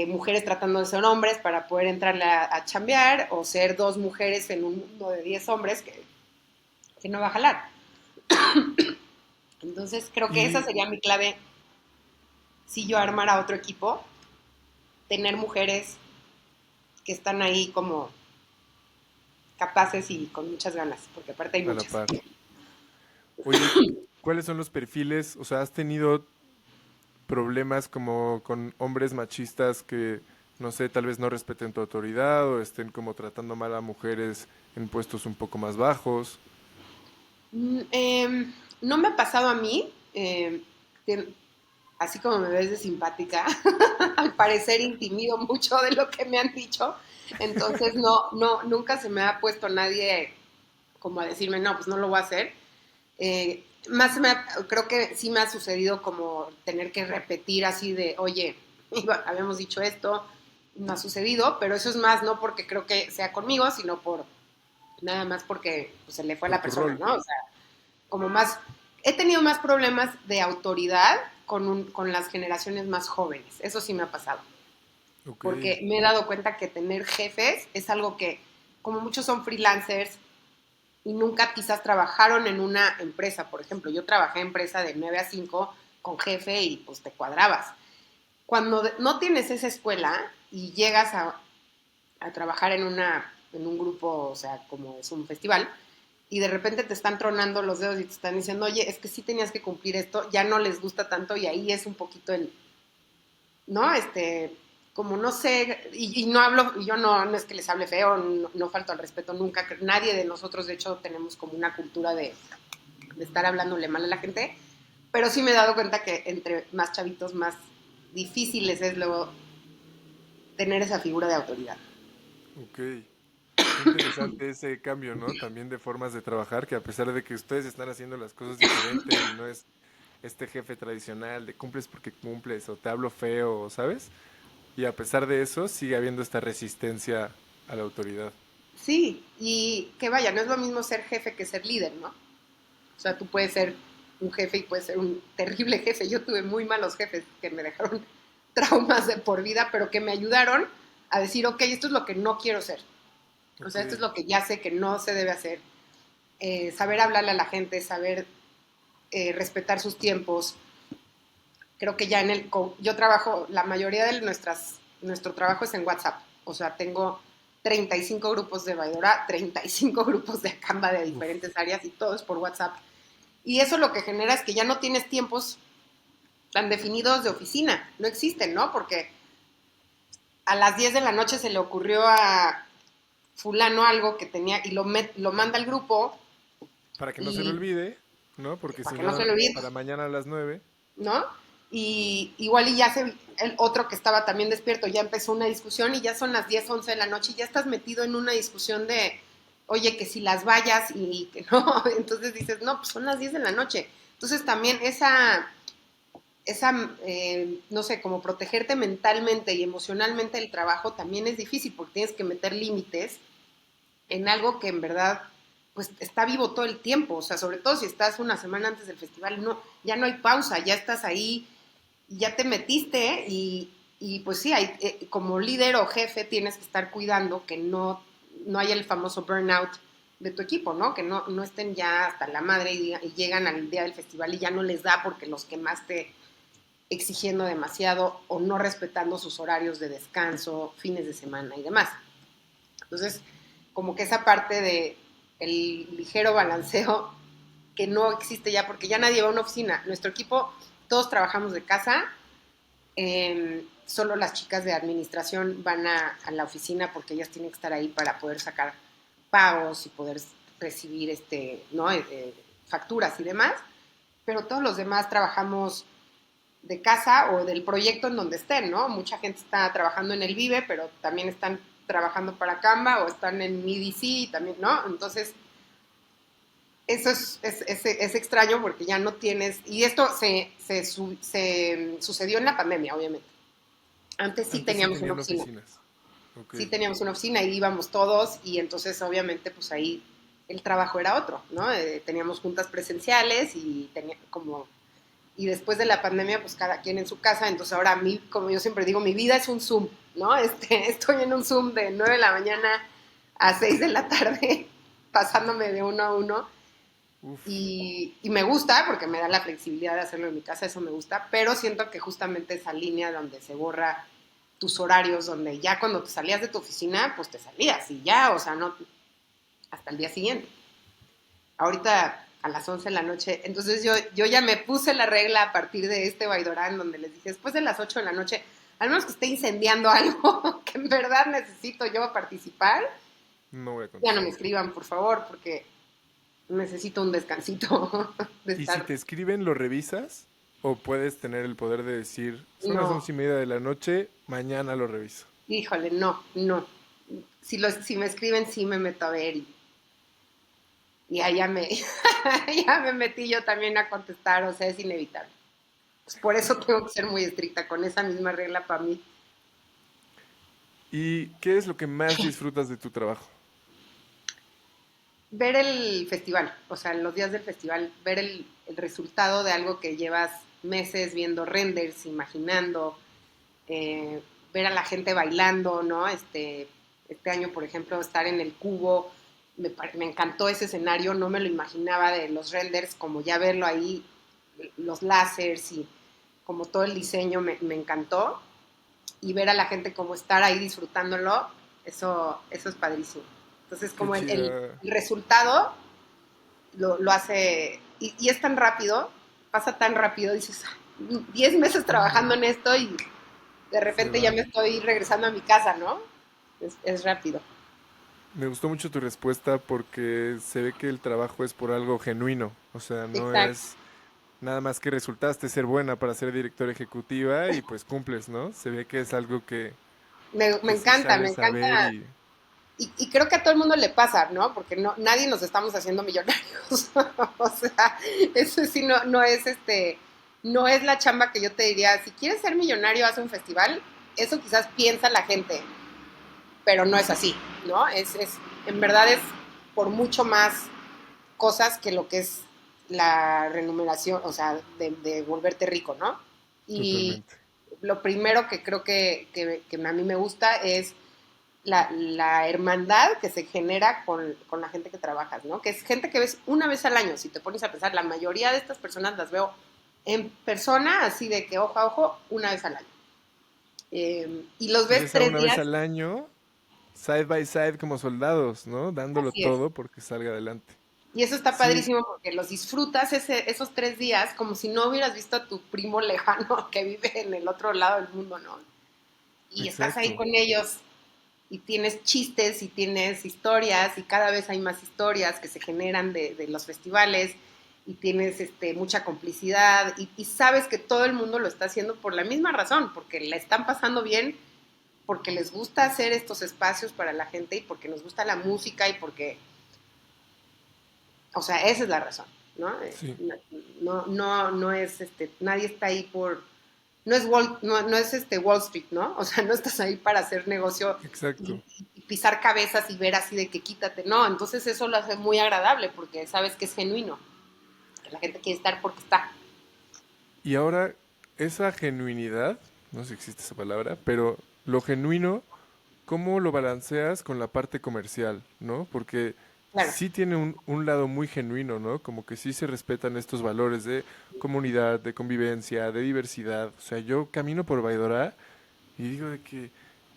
mujeres tratando de ser hombres para poder entrarle a chambear o ser 2 mujeres en un mundo de 10 hombres que no va a jalar. Entonces creo que esa Y sería mi clave si yo armara otro equipo, tener mujeres que están ahí como capaces y con muchas ganas, porque aparte hay a la muchas. par. Oye, ¿cuáles son los perfiles? O sea, ¿has tenido problemas como con hombres machistas que, no sé, tal vez no respeten tu autoridad o estén como tratando mal a mujeres en puestos un poco más bajos? No me ha pasado a mí, así como me ves de simpática, al parecer intimido mucho de lo que me han dicho, entonces nunca se me ha puesto nadie como a decirme, no, pues no lo voy a hacer. Creo que sí me ha sucedido como tener que repetir así de, oye, habíamos dicho esto, no ha sucedido, pero eso es más no porque creo que sea conmigo, sino por nada más porque pues, se le fue a Por la tu persona, rol. ¿no? O sea, como más, he tenido más problemas de autoridad con las generaciones más jóvenes, eso sí me ha pasado, Ok. porque me he dado cuenta que tener jefes es algo que, como muchos son freelancers, y nunca quizás trabajaron en una empresa. Por ejemplo, yo trabajé en empresa de 9 a 5 con jefe y pues te cuadrabas. Cuando no tienes esa escuela y llegas a trabajar en un grupo, o sea, como es un festival, y de repente te están tronando los dedos y te están diciendo, oye, es que sí tenías que cumplir esto, ya no les gusta tanto y ahí es un poquito ¿no? Como no sé, y no hablo, y yo no es que les hable feo, no falto al respeto nunca, que nadie de nosotros de hecho tenemos como una cultura de estar hablándole mal a la gente, pero sí me he dado cuenta que entre más chavitos más difíciles es luego tener esa figura de autoridad. Ok. Qué interesante ese cambio, ¿no? También de formas de trabajar, que a pesar de que ustedes están haciendo las cosas diferente y no es este jefe tradicional de cumples porque cumples o te hablo feo, ¿sabes? Y a pesar de eso, sigue habiendo esta resistencia a la autoridad. Sí, y que vaya, no es lo mismo ser jefe que ser líder, ¿no? O sea, tú puedes ser un jefe y puedes ser un terrible jefe. Yo tuve muy malos jefes que me dejaron traumas de por vida, pero que me ayudaron a decir, ok, esto es lo que no quiero ser. O Ok. sea, esto es lo que ya sé que no se debe hacer. Saber hablarle a la gente, saber respetar sus tiempos. Creo que ya yo trabajo, la mayoría de nuestro trabajo es en WhatsApp. O sea, tengo 35 grupos de Baidora, 35 grupos de Canva de Uf. diferentes áreas y todo es por WhatsApp. Y eso lo que genera es que ya no tienes tiempos tan definidos de oficina. No existen, ¿no? Porque a las 10 de la noche se le ocurrió a fulano algo que tenía y lo manda al grupo Para que no se le y olvide, ¿no? Porque para si que no se no, lo olvide, para mañana a las 9. ¿no? Y igual y ya el otro que estaba también despierto ya empezó una discusión y ya son las 10 11 de la noche y ya estás metido en una discusión oye, que si las vallas y que no, entonces dices, no, pues son las 10 de la noche. Entonces también no sé, como protegerte mentalmente y emocionalmente del trabajo también es difícil porque tienes que meter límites en algo que en verdad pues está vivo todo el tiempo, o sea, sobre todo si estás una semana antes del festival, no, ya no hay pausa, ya estás ahí, ya te metiste y pues sí, como líder o jefe tienes que estar cuidando que no haya el famoso burnout de tu equipo, ¿no? Que no estén ya hasta la madre y llegan al día del festival y ya no les da porque los quemaste exigiendo demasiado o no respetando sus horarios de descanso, fines de semana y demás. Entonces, como que esa parte de el ligero balanceo que no existe ya porque ya nadie va a una oficina. Nuestro equipo, todos trabajamos de casa, solo las chicas de administración van a la oficina porque ellas tienen que estar ahí para poder sacar pagos y poder recibir ¿no? Facturas y demás, pero todos los demás trabajamos de casa o del proyecto en donde estén, ¿no? Mucha gente está trabajando en el Vive, pero también están trabajando para Canva o están en EDC también, ¿no? Entonces, eso es extraño porque ya no tienes, y esto se sucedió en la pandemia, obviamente. Antes sí Antes sí teníamos una tenían oficina, oficinas. Ok. sí teníamos una oficina y íbamos todos y entonces obviamente pues ahí el trabajo era otro, ¿no? Teníamos juntas presenciales y y después de la pandemia, pues cada quien en su casa, entonces ahora a mí, como yo siempre digo, mi vida es un Zoom, ¿no? Estoy en un Zoom de 9 de la mañana a 6 de la tarde, pasándome de uno a uno, Uf. y me gusta, porque me da la flexibilidad de hacerlo en mi casa, eso me gusta, pero siento que justamente esa línea donde se borra tus horarios, donde ya cuando te salías de tu oficina, pues te salías y ya, o sea, no hasta el día siguiente. Ahorita a las 11 de la noche. Entonces yo ya me puse la regla a partir de este Baidorán donde les dije, después de las 8 de la noche, al menos que esté incendiando algo que en verdad necesito yo participar, No voy a ya no me contestar. escriban, por favor, porque necesito un descansito de ¿Y si estar. te escriben, lo revisas? ¿O puedes tener el poder de decir, son las No, 11:30 de la noche, mañana lo reviso? híjole, no, no. Si me escriben, sí me meto a ver y allá ya me metí yo también a contestar, o sea, es inevitable. Pues por eso tengo que ser muy estricta con esa misma regla para mí. ¿Y qué es lo que más disfrutas de tu trabajo? Ver el festival, o sea, los días del festival, ver el resultado de algo que llevas meses viendo renders, imaginando, eh, ver a la gente bailando, ¿no? Este año, por ejemplo, estar en el cubo, me encantó ese escenario, no me lo imaginaba de los renders, como ya verlo ahí, los láseres y como todo el diseño me encantó. Y ver a la gente como estar ahí disfrutándolo, eso es padrísimo. Entonces, Qué como chida. el resultado lo hace, y es tan rápido, pasa tan rápido, dices, 10 meses trabajando en esto y de Se repente ya va. me estoy regresando a mi casa, ¿no? Es rápido. Me gustó mucho tu respuesta porque se ve que el trabajo es por algo genuino. O sea, no Exacto. es nada más que resultaste ser buena para ser directora ejecutiva y pues cumples, ¿no? Se ve que es algo Me que sí encanta, me sabes encanta. saber y Y creo que a todo el mundo le pasa, ¿no? Porque nadie nos estamos haciendo millonarios. O sea, eso sí no es no es la chamba que yo te diría, si quieres ser millonario, haz un festival. Eso quizás piensa la gente, pero no es así, ¿no? En verdad es por mucho más cosas que lo que es la remuneración, o sea, de volverte rico, ¿no? Y totalmente. lo primero que creo que a mí me gusta es la hermandad que se genera con la gente que trabajas, ¿no? Que es gente que ves una vez al año, si te pones a pensar, la mayoría de estas personas las veo en persona, así de que ojo a ojo, una vez al año. Y los Y ves esa tres una vez días, al año, side by side como soldados, ¿no? Dándolo así es. todo porque salga adelante. Y eso está Sí, padrísimo porque los disfrutas esos 3 días como si no hubieras visto a tu primo lejano que vive en el otro lado del mundo, ¿no? Y estás ahí exacto. con ellos y tienes chistes y tienes historias y cada vez hay más historias que se generan de los festivales y tienes mucha complicidad y sabes que todo el mundo lo está haciendo por la misma razón, porque la están pasando bien, porque les gusta hacer estos espacios para la gente y porque nos gusta la música y porque O sea, esa es la razón, ¿no? Sí, No es, nadie está ahí por, no es Wall Street, ¿no? O sea, no estás ahí para hacer negocio exacto. y pisar cabezas y ver así de que quítate, no, entonces eso lo hace muy agradable porque sabes que es genuino, que la gente quiere estar porque está. Y ahora, esa genuinidad, no sé si existe esa palabra, pero lo genuino, ¿cómo lo balanceas con la parte comercial, ¿no? Porque Claro, sí tiene un lado muy genuino, ¿no? Como que sí se respetan estos valores de comunidad, de convivencia, de diversidad. O sea, yo camino por Baidora y digo de que,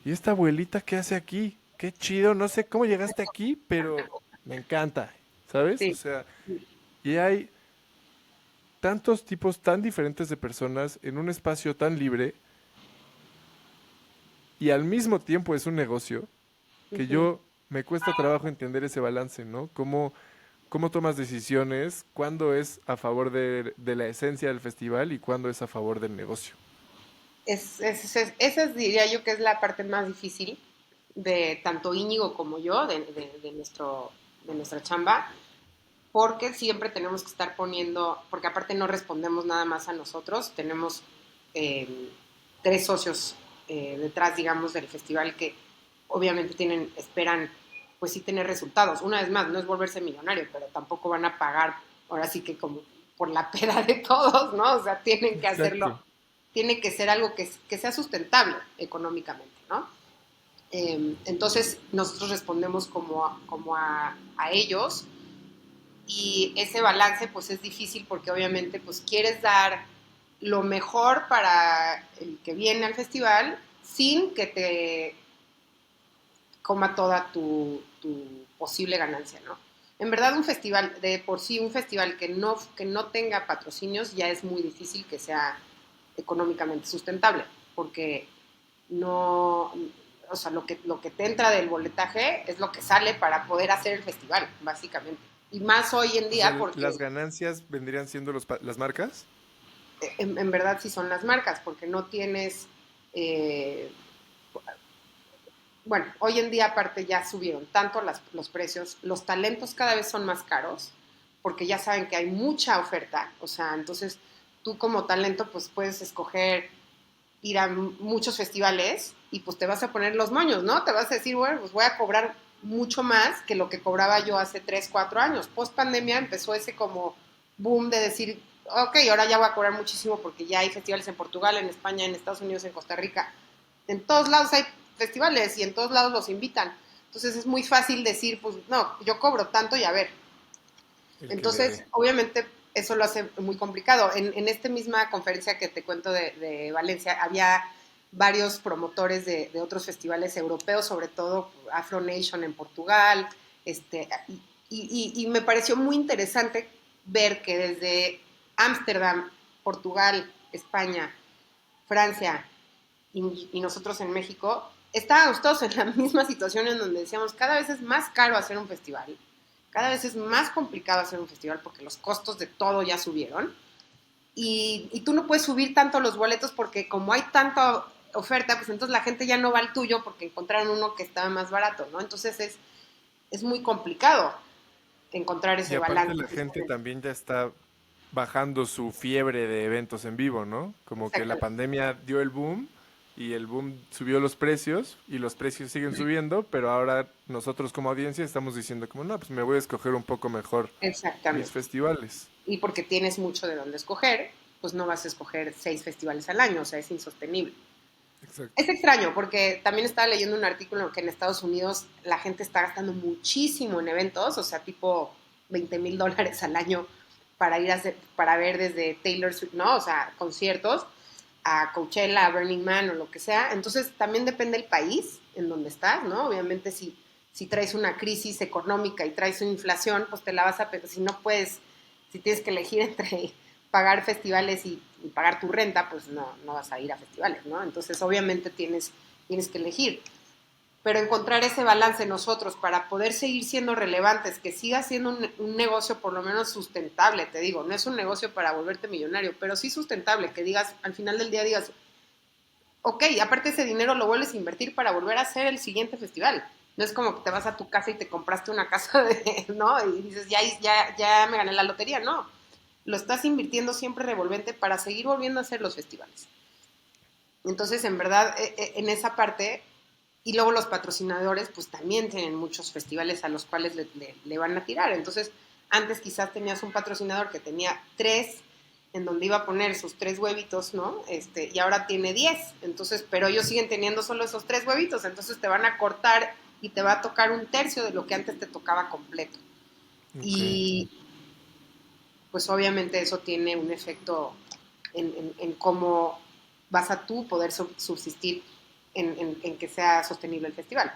¿y esta abuelita qué hace aquí? Qué chido, no sé cómo llegaste aquí, pero me encanta, ¿sabes? O sí. sea, y hay tantos tipos tan diferentes de personas en un espacio tan libre y al mismo tiempo es un negocio que Ujú. yo me cuesta trabajo entender ese balance, ¿no? ¿Cómo tomas decisiones? ¿Cuándo es a favor de la esencia del festival y cuándo es a favor del negocio? Esa diría yo que es la parte más difícil de tanto Íñigo como yo, de nuestra chamba, porque siempre tenemos que estar poniendo, porque aparte no respondemos nada más a nosotros, tenemos eh, tres socios detrás, digamos, del festival que obviamente esperan, pues sí tener resultados. Una vez más, no es volverse millonario, pero tampoco van a pagar, ahora sí que como por la peda de todos, ¿no? O sea, tienen que hacerlo, Exacto. tiene que ser algo que sea sustentable económicamente, ¿no? Entonces nosotros respondemos a ellos y ese balance pues es difícil porque obviamente pues quieres dar lo mejor para el que viene al festival sin que te coma toda tu posible ganancia, ¿no? En verdad un festival, de por sí un festival que no tenga patrocinios ya es muy difícil que sea económicamente sustentable, porque no, o sea, lo que te entra del boletaje es lo que sale para poder hacer el festival, básicamente. Y más hoy en O sea, día las porque ganancias vendrían siendo las marcas. en verdad sí son las marcas, porque no tienes, eh, bueno, hoy en día aparte ya subieron tanto los precios, los talentos cada vez son más caros, porque ya saben que hay mucha oferta, o sea, entonces tú como talento pues puedes escoger ir a muchos festivales y pues te vas a poner los moños, ¿no? Te vas a decir, bueno, pues voy a cobrar mucho más que lo que cobraba yo hace 3 4 años. Post pandemia empezó ese como boom de decir, ok, ahora ya voy a cobrar muchísimo porque ya hay festivales en Portugal, en España, en Estados Unidos, en Costa Rica. En todos lados hay festivales y en todos lados los invitan. Entonces es muy fácil decir, pues no, yo cobro tanto y a ver, El que le entonces, dé. obviamente, eso lo hace muy complicado. En esta misma conferencia que te cuento de Valencia, había varios promotores de otros festivales europeos, sobre todo Afro Nation en Portugal, y me pareció muy interesante ver que desde Ámsterdam, Portugal, España, Francia y nosotros en México, estábamos todos en la misma situación en donde decíamos, cada vez es más caro hacer un festival, cada vez es más complicado hacer un festival porque los costos de todo ya subieron y tú no puedes subir tanto los boletos porque como hay tanta oferta, pues entonces la gente ya no va al tuyo porque encontraron uno que estaba más barato, ¿no? Entonces es muy complicado encontrar Y ese aparte balance. la gente también ya está bajando su fiebre de eventos en vivo, ¿no? Como que la Exactamente. pandemia dio el boom y el boom subió los precios y los precios siguen subiendo, pero ahora nosotros como audiencia estamos diciendo como, no, pues me voy a escoger un poco mejor mis Exactamente. festivales. Y porque tienes mucho de dónde escoger, pues no vas a escoger 6 festivales al año, o sea, es insostenible. Exacto. Es extraño porque también estaba leyendo un artículo que en Estados Unidos la gente está gastando muchísimo en eventos, o sea, tipo $20,000 al año para ir para ver desde Taylor Swift, ¿no? O sea, conciertos, a Coachella, a Burning Man o lo que sea. Entonces también depende del país en donde estás, ¿no? Obviamente si traes una crisis económica y traes una inflación, pues te la vas a, pero si no puedes, si tienes que elegir entre pagar festivales y pagar tu renta, pues no vas a ir a festivales, ¿no? Entonces obviamente tienes que elegir. Pero encontrar ese balance nosotros para poder seguir siendo relevantes, que siga siendo un negocio por lo menos sustentable, te digo, no es un negocio para volverte millonario, pero sí sustentable, que digas, al final del día digas, ok, aparte ese dinero lo vuelves a invertir para volver a hacer el siguiente festival. No es como que te vas a tu casa y te compraste una casa ¿no? Y dices, ya me gané la lotería, no. Lo estás invirtiendo siempre revolvente para seguir volviendo a hacer los festivales. Entonces, en verdad, en esa parte, y luego los patrocinadores, pues también tienen muchos festivales a los cuales le van a tirar. Entonces, antes quizás tenías un patrocinador que tenía 3, en donde iba a poner sus 3 huevitos, ¿no? Y ahora tiene 10. Entonces, pero ellos siguen teniendo solo esos 3 huevitos. Entonces te van a cortar y te va a tocar un tercio de lo que antes te tocaba completo. Ok, Y pues obviamente eso tiene un efecto en cómo vas a tú poder subsistir en que sea sostenible el festival.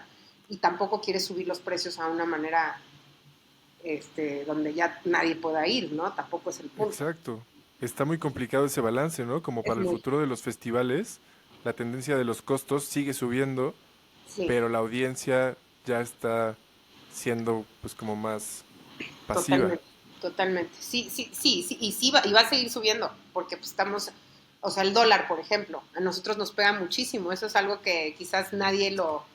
Y tampoco quieres subir los precios a una manera donde ya nadie pueda ir, ¿no? Tampoco es el punto. exacto. Está muy complicado ese balance, ¿no? Como Es para el muy, futuro de los festivales, la tendencia de los costos sigue subiendo, sí, pero la audiencia ya está siendo pues como más pasiva. totalmente, totalmente. Sí, sí, sí, sí, y sí y va a seguir subiendo, porque pues estamos, o sea, el dólar, por ejemplo, a nosotros nos pega muchísimo. Eso es algo que quizás nadie lo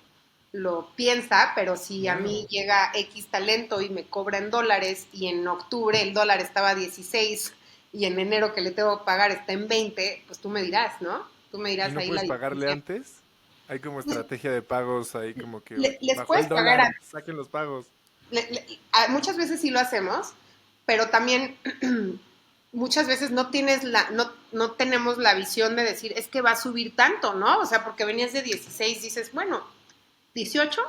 piensa, pero si a mí No, llega X talento y me cobra en dólares y en octubre el dólar estaba a 16 y en enero que le tengo que pagar está en 20, pues tú me dirás, ¿no? Tú me y dirás no ahí la puedes pagarle diferencia. antes. Hay como Pues, estrategia de pagos ahí como que les bajó el puedes pagar dólar, saquen los pagos. muchas veces sí lo hacemos, pero también muchas veces no tenemos la visión de decir, es que va a subir tanto, ¿no? O sea, porque venías de 16, dices, bueno, 18,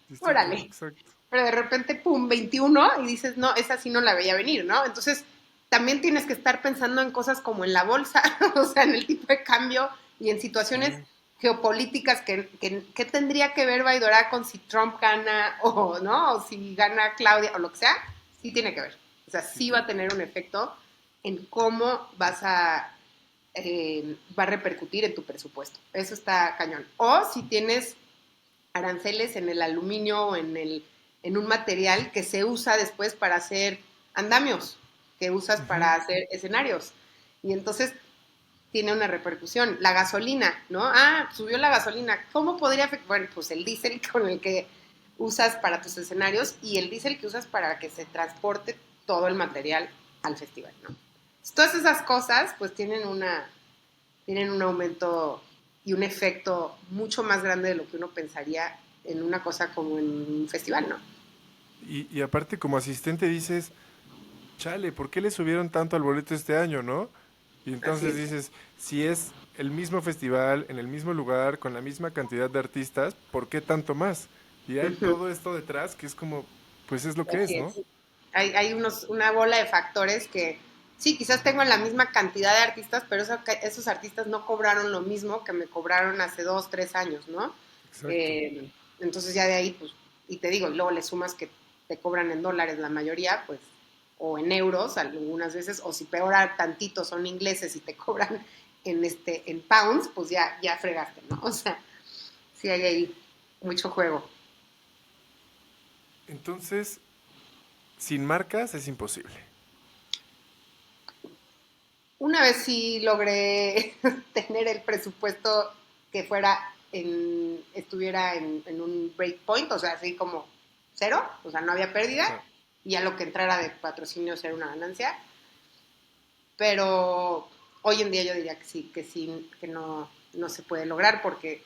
18, órale. exacto. Pero de repente, pum, 21 y dices, no, esa sí no la veía venir, ¿no? Entonces, también tienes que estar pensando en cosas como en la bolsa, o sea, en el tipo de cambio y en situaciones Sí, geopolíticas que tendría que ver Baidora con si Trump gana o no, o si gana Claudia o lo que sea, sí tiene que ver. O sea, sí sí va a tiene. tener un efecto en cómo va a repercutir en tu presupuesto. Eso está cañón. O si tienes aranceles en el aluminio o en un material que se usa después para hacer andamios, que usas para Ujú. hacer escenarios. Y entonces tiene una repercusión. La gasolina, ¿no? Ah, subió la gasolina. ¿Cómo podría afectar? Bueno, pues el diésel con el que usas para tus escenarios y el diésel que usas para que se transporte todo el material al festival, ¿no? Todas esas cosas pues tienen un aumento y un efecto mucho más grande de lo que uno pensaría en una cosa como en un festival, ¿no? Y aparte como asistente dices, chale, ¿por qué le subieron tanto al boleto este año, no? Y Así entonces es. dices, si es el mismo festival, en el mismo lugar, con la misma cantidad de artistas, ¿por qué tanto más? Y hay Uh-huh. todo esto detrás que es como, pues es lo que es, Así ¿no? es. Hay una bola de factores que sí, quizás tengo la misma cantidad de artistas, pero esos artistas no cobraron lo mismo que me cobraron hace 2, 3 años, ¿no? Exacto. Eh, entonces ya de ahí, pues, y te digo, luego le sumas que te cobran en dólares la mayoría, pues, o en euros algunas veces, o si peor tantito son ingleses y te cobran en pounds, pues ya fregaste, ¿no? O sea, sí hay ahí mucho juego. Entonces, sin marcas es imposible. Una vez sí logré tener el presupuesto que estuviera en un breakpoint, o sea, así como cero, o sea, no había pérdida, Ajá. y ya lo que entrara de patrocinio era una ganancia, pero hoy en día yo diría que sí, que no se puede lograr porque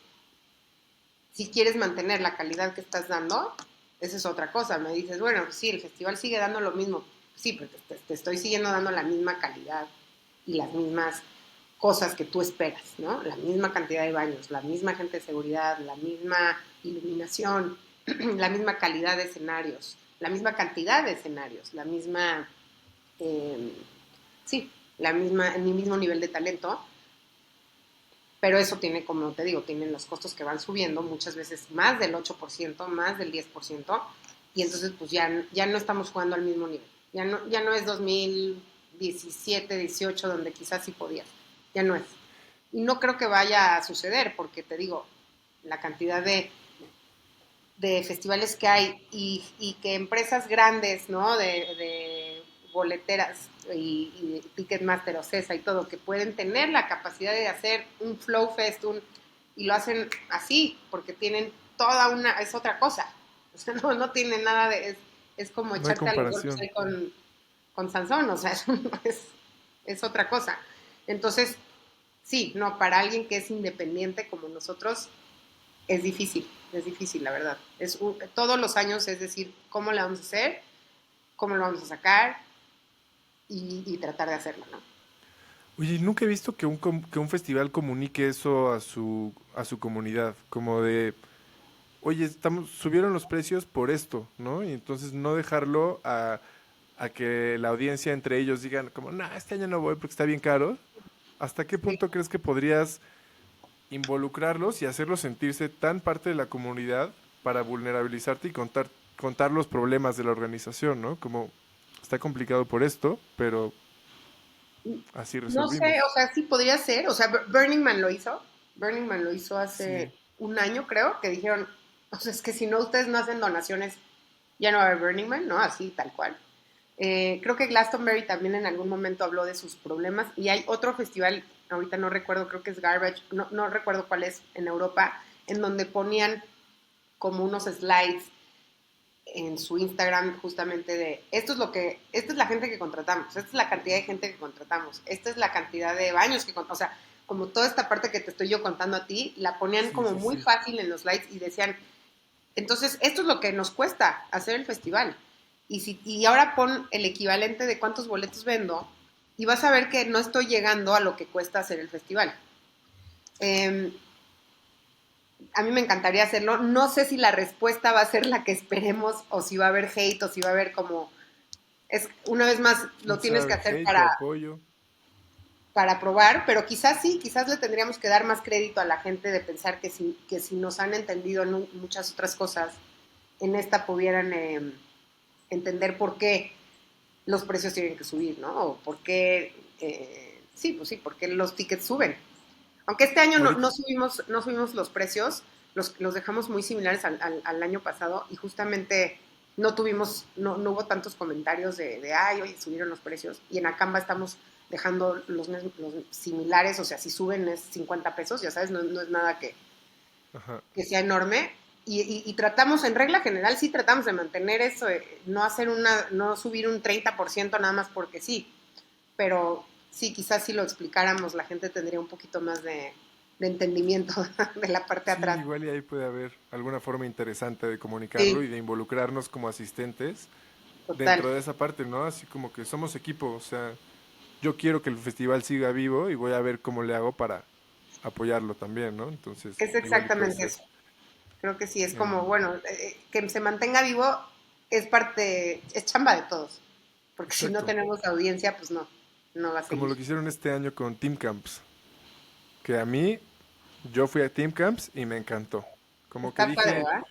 si quieres mantener la calidad que estás dando, esa es otra cosa. Me dices, bueno, sí, el festival sigue dando lo mismo. Sí, pero te estoy siguiendo dando la misma calidad y las mismas cosas que tú esperas, ¿no? La misma cantidad de baños, la misma gente de seguridad, la misma iluminación, la misma calidad de escenarios, la misma cantidad de escenarios, la misma, eh, sí, el mismo nivel de talento, pero eso tiene, como te digo, tienen los costos que van subiendo, muchas veces más del 8%, más del 10%, y entonces pues ya no estamos jugando al mismo nivel. Ya no es 2017, 18, donde quizás sí podías. Ya no es. Y no creo que vaya a suceder, porque te digo, la cantidad de festivales que hay y que empresas grandes, ¿no? De boleteras y Ticketmaster o CESA y todo, que pueden tener la capacidad de hacer un Flow Fest y lo hacen así, porque tienen es otra cosa. O sea, no tiene nada de, es como No hay echarte a los golpes comparación. ahí con Sansón, o sea, es otra cosa. Entonces, sí, no, para alguien que es independiente como nosotros, es difícil, la verdad. Todos los años es decir, ¿cómo le vamos a hacer? ¿Cómo lo vamos a sacar? Y tratar de hacerlo, ¿no? Oye, nunca he visto que que un festival comunique eso a su comunidad, como de, oye, subieron los precios por esto, ¿no? Y entonces no dejarlo a que la audiencia entre ellos digan, como, nah, este año no voy porque está bien caro. ¿Hasta qué Sí. punto crees que podrías involucrarlos y hacerlos sentirse tan parte de la comunidad para vulnerabilizarte y contar los problemas de la organización, ¿no? Como, está complicado por esto, pero así No sé, o resolvimos. sea, sí podría ser. O sea, Burning Man lo hizo. Burning Man lo hizo Sí, hace un año, creo, que dijeron, o sea, es que si no ustedes no hacen donaciones, ya no va a haber Burning Man, ¿no? Así, tal cual. Creo que Glastonbury también en algún momento habló de sus problemas y hay otro festival, ahorita no recuerdo, creo que es Garbage, no recuerdo cuál es, en Europa, en donde ponían como unos slides en su Instagram justamente de esta es la gente que contratamos, esta es la cantidad de gente que contratamos, esta es la cantidad de baños que contratamos, o sea, como toda esta parte que te estoy yo contando a ti, la ponían sí, como sí, muy sí. fácil en los slides y decían, entonces esto es lo que nos cuesta hacer el festival. Y ahora pon el equivalente de cuántos boletos vendo y vas a ver que no estoy llegando a lo que cuesta hacer el festival. Eh, a mí me encantaría hacerlo. No sé si la respuesta va a ser la que esperemos o si va a haber hate o si va a haber como... Es, una vez más, lo ¿Quién tienes que sabe? hacer Hate o apoyo. para probar, pero quizás sí, quizás le tendríamos que dar más crédito a la gente de pensar que si nos han entendido en muchas otras cosas, en esta pudieran entender por qué los precios tienen que subir, ¿no? O por qué, sí, pues sí, por qué los tickets suben. Aunque este año Ahorita, no subimos los precios, los dejamos muy similares al año pasado y justamente no hubo tantos comentarios ay, oye, subieron los precios. Y en Acamba estamos dejando los similares, o sea, si suben es 50 pesos, ya sabes, no es nada ajá. que sea enorme. Y tratamos, en regla general, sí tratamos de mantener eso, no subir un 30% nada más porque sí, pero sí, quizás si lo explicáramos, la gente tendría un poquito más de entendimiento de la parte de Sí, atrás. igual y ahí puede haber alguna forma interesante de comunicarlo Sí, y de involucrarnos como asistentes total. dentro de esa parte, ¿no? Así como que somos equipo, o sea, yo quiero que el festival siga vivo y voy a ver cómo le hago para apoyarlo también, ¿no? Entonces, Es igual y puede exactamente ser. eso. Creo que sí, es como, Em, bueno, que se mantenga vivo es chamba de todos, porque si no exacto, tenemos audiencia, pues no va a como seguir. lo que hicieron este año con Team Camps, que a mí, yo fui a Team Camps y me encantó. Como que Está padre, dije, ¿verdad?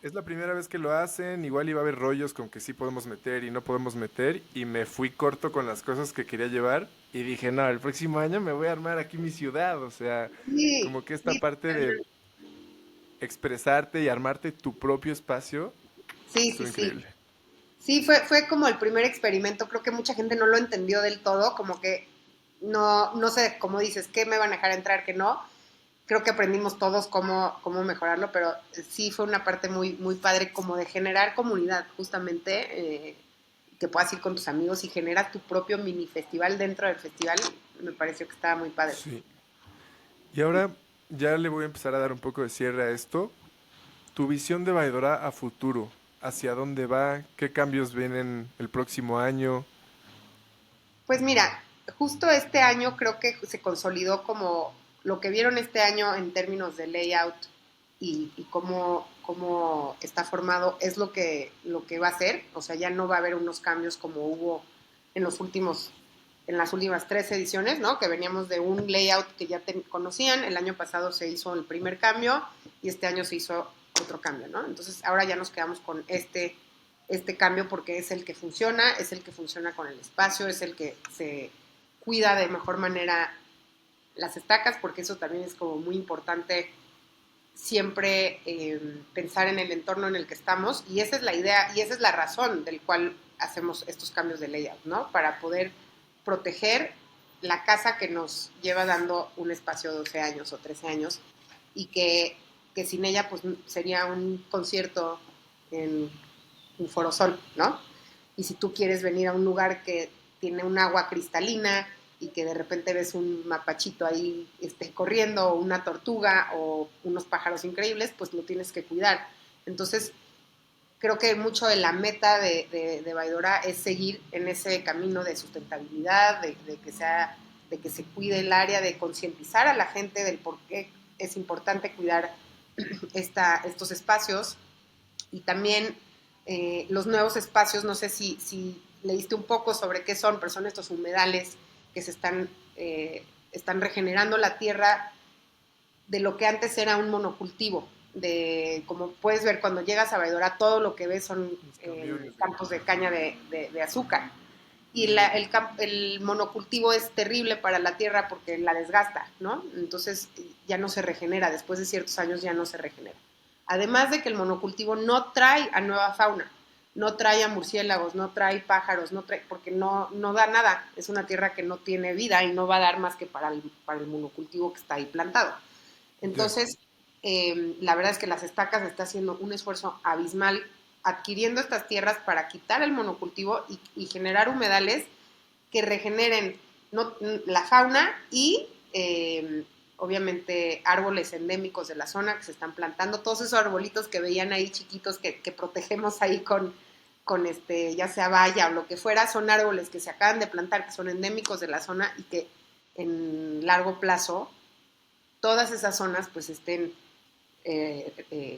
es la primera vez que lo hacen, igual iba a haber rollos con que sí podemos meter y no podemos meter, y me fui corto con las cosas que quería llevar, y dije, no, el próximo año me voy a armar aquí mi ciudad, o sea, Sí, como que esta sí, parte de expresarte y armarte tu propio espacio, sí, sí, estuvo sí. increíble. Sí, fue como el primer experimento. Creo que mucha gente no lo entendió del todo, como que no sé, como dices, qué me van a dejar entrar, qué no. Creo que aprendimos todos cómo mejorarlo, pero sí fue una parte muy padre como de generar comunidad, justamente, que puedas ir con tus amigos y generas tu propio mini festival dentro del festival. Me pareció que estaba muy padre. Sí. Y ahora ya le voy a empezar a dar un poco de cierre a esto. Tu visión de Vaidora a futuro, ¿hacia dónde va? ¿Qué cambios vienen el próximo año? Pues mira, justo este año creo que se consolidó como lo que vieron este año en términos de layout y cómo está formado es lo que va a ser. O sea, ya no va a haber unos cambios como hubo en en las últimas tres ediciones, ¿no? Que veníamos de un layout que ya conocían. El año pasado se hizo el primer cambio y este año se hizo otro cambio, ¿no? Entonces ahora ya nos quedamos con este cambio porque es el que funciona con el espacio, es el que se cuida de mejor manera las estacas, porque eso también es como muy importante siempre pensar en el entorno en el que estamos y esa es la idea y esa es la razón del cual hacemos estos cambios de layout, ¿no? Para poder proteger la casa que nos lleva dando un espacio de 12 años o 13 años y que sin ella pues sería un concierto en un forosol, ¿no? Y si tú quieres venir a un lugar que tiene un agua cristalina y que de repente ves un mapachito ahí corriendo, o una tortuga, o unos pájaros increíbles, pues lo tienes que cuidar. Entonces, creo que mucho de la meta de Baidora es seguir en ese camino de sustentabilidad, de que se cuide el área, de concientizar a la gente del por qué es importante cuidar estos espacios. Y también los nuevos espacios, no sé si leíste un poco sobre qué son, pero son estos humedales que están regenerando la tierra de lo que antes era un monocultivo. Como puedes ver, cuando llegas a Baidora, todo lo que ves son campos de caña de azúcar. Y el monocultivo es terrible para la tierra porque la desgasta, ¿no? Entonces ya no se regenera, después de ciertos años ya no se regenera. Además de que el monocultivo no trae a nueva fauna, no trae a murciélagos, no trae pájaros, porque no da nada. Es una tierra que no tiene vida y no va a dar más que para el monocultivo que está ahí plantado. Entonces, la verdad es que las estacas está haciendo un esfuerzo abismal adquiriendo estas tierras para quitar el monocultivo y generar humedales que regeneren la fauna y obviamente árboles endémicos de la zona que se están plantando, todos esos arbolitos que veían ahí chiquitos que protegemos ahí con ya sea valla o lo que fuera, son árboles que se acaban de plantar, que son endémicos de la zona y que en largo plazo todas esas zonas pues estén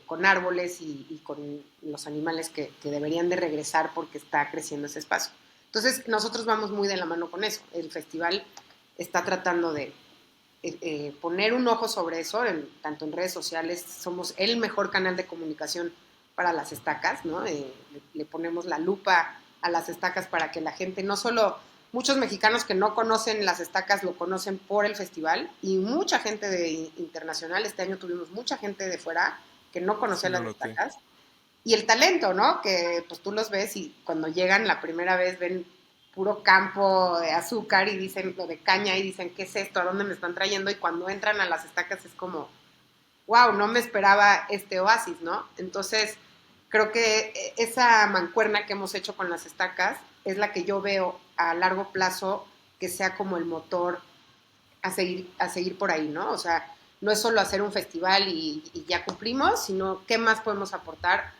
con árboles y con los animales que deberían de regresar porque está creciendo ese espacio. Entonces, nosotros vamos muy de la mano con eso. El festival está tratando de poner un ojo sobre eso, tanto en redes sociales, somos el mejor canal de comunicación para las estacas, ¿no? Le ponemos la lupa a las estacas para que la gente, no solo muchos mexicanos que no conocen las estacas lo conocen por el festival y mucha gente internacional, este año tuvimos mucha gente de fuera que no conocía Sí, lo las noté. estacas y el talento, ¿no? Que pues tú los ves y cuando llegan la primera vez ven puro campo de azúcar y dicen lo de caña y dicen, ¿qué es esto? ¿A dónde me están trayendo? Y cuando entran a las estacas es como, wow, no me esperaba este oasis, ¿no? Entonces, creo que esa mancuerna que hemos hecho con las estacas es la que yo veo a largo plazo que sea como el motor a seguir por ahí, ¿no? O sea, no es solo hacer un festival y ya cumplimos, sino qué más podemos aportar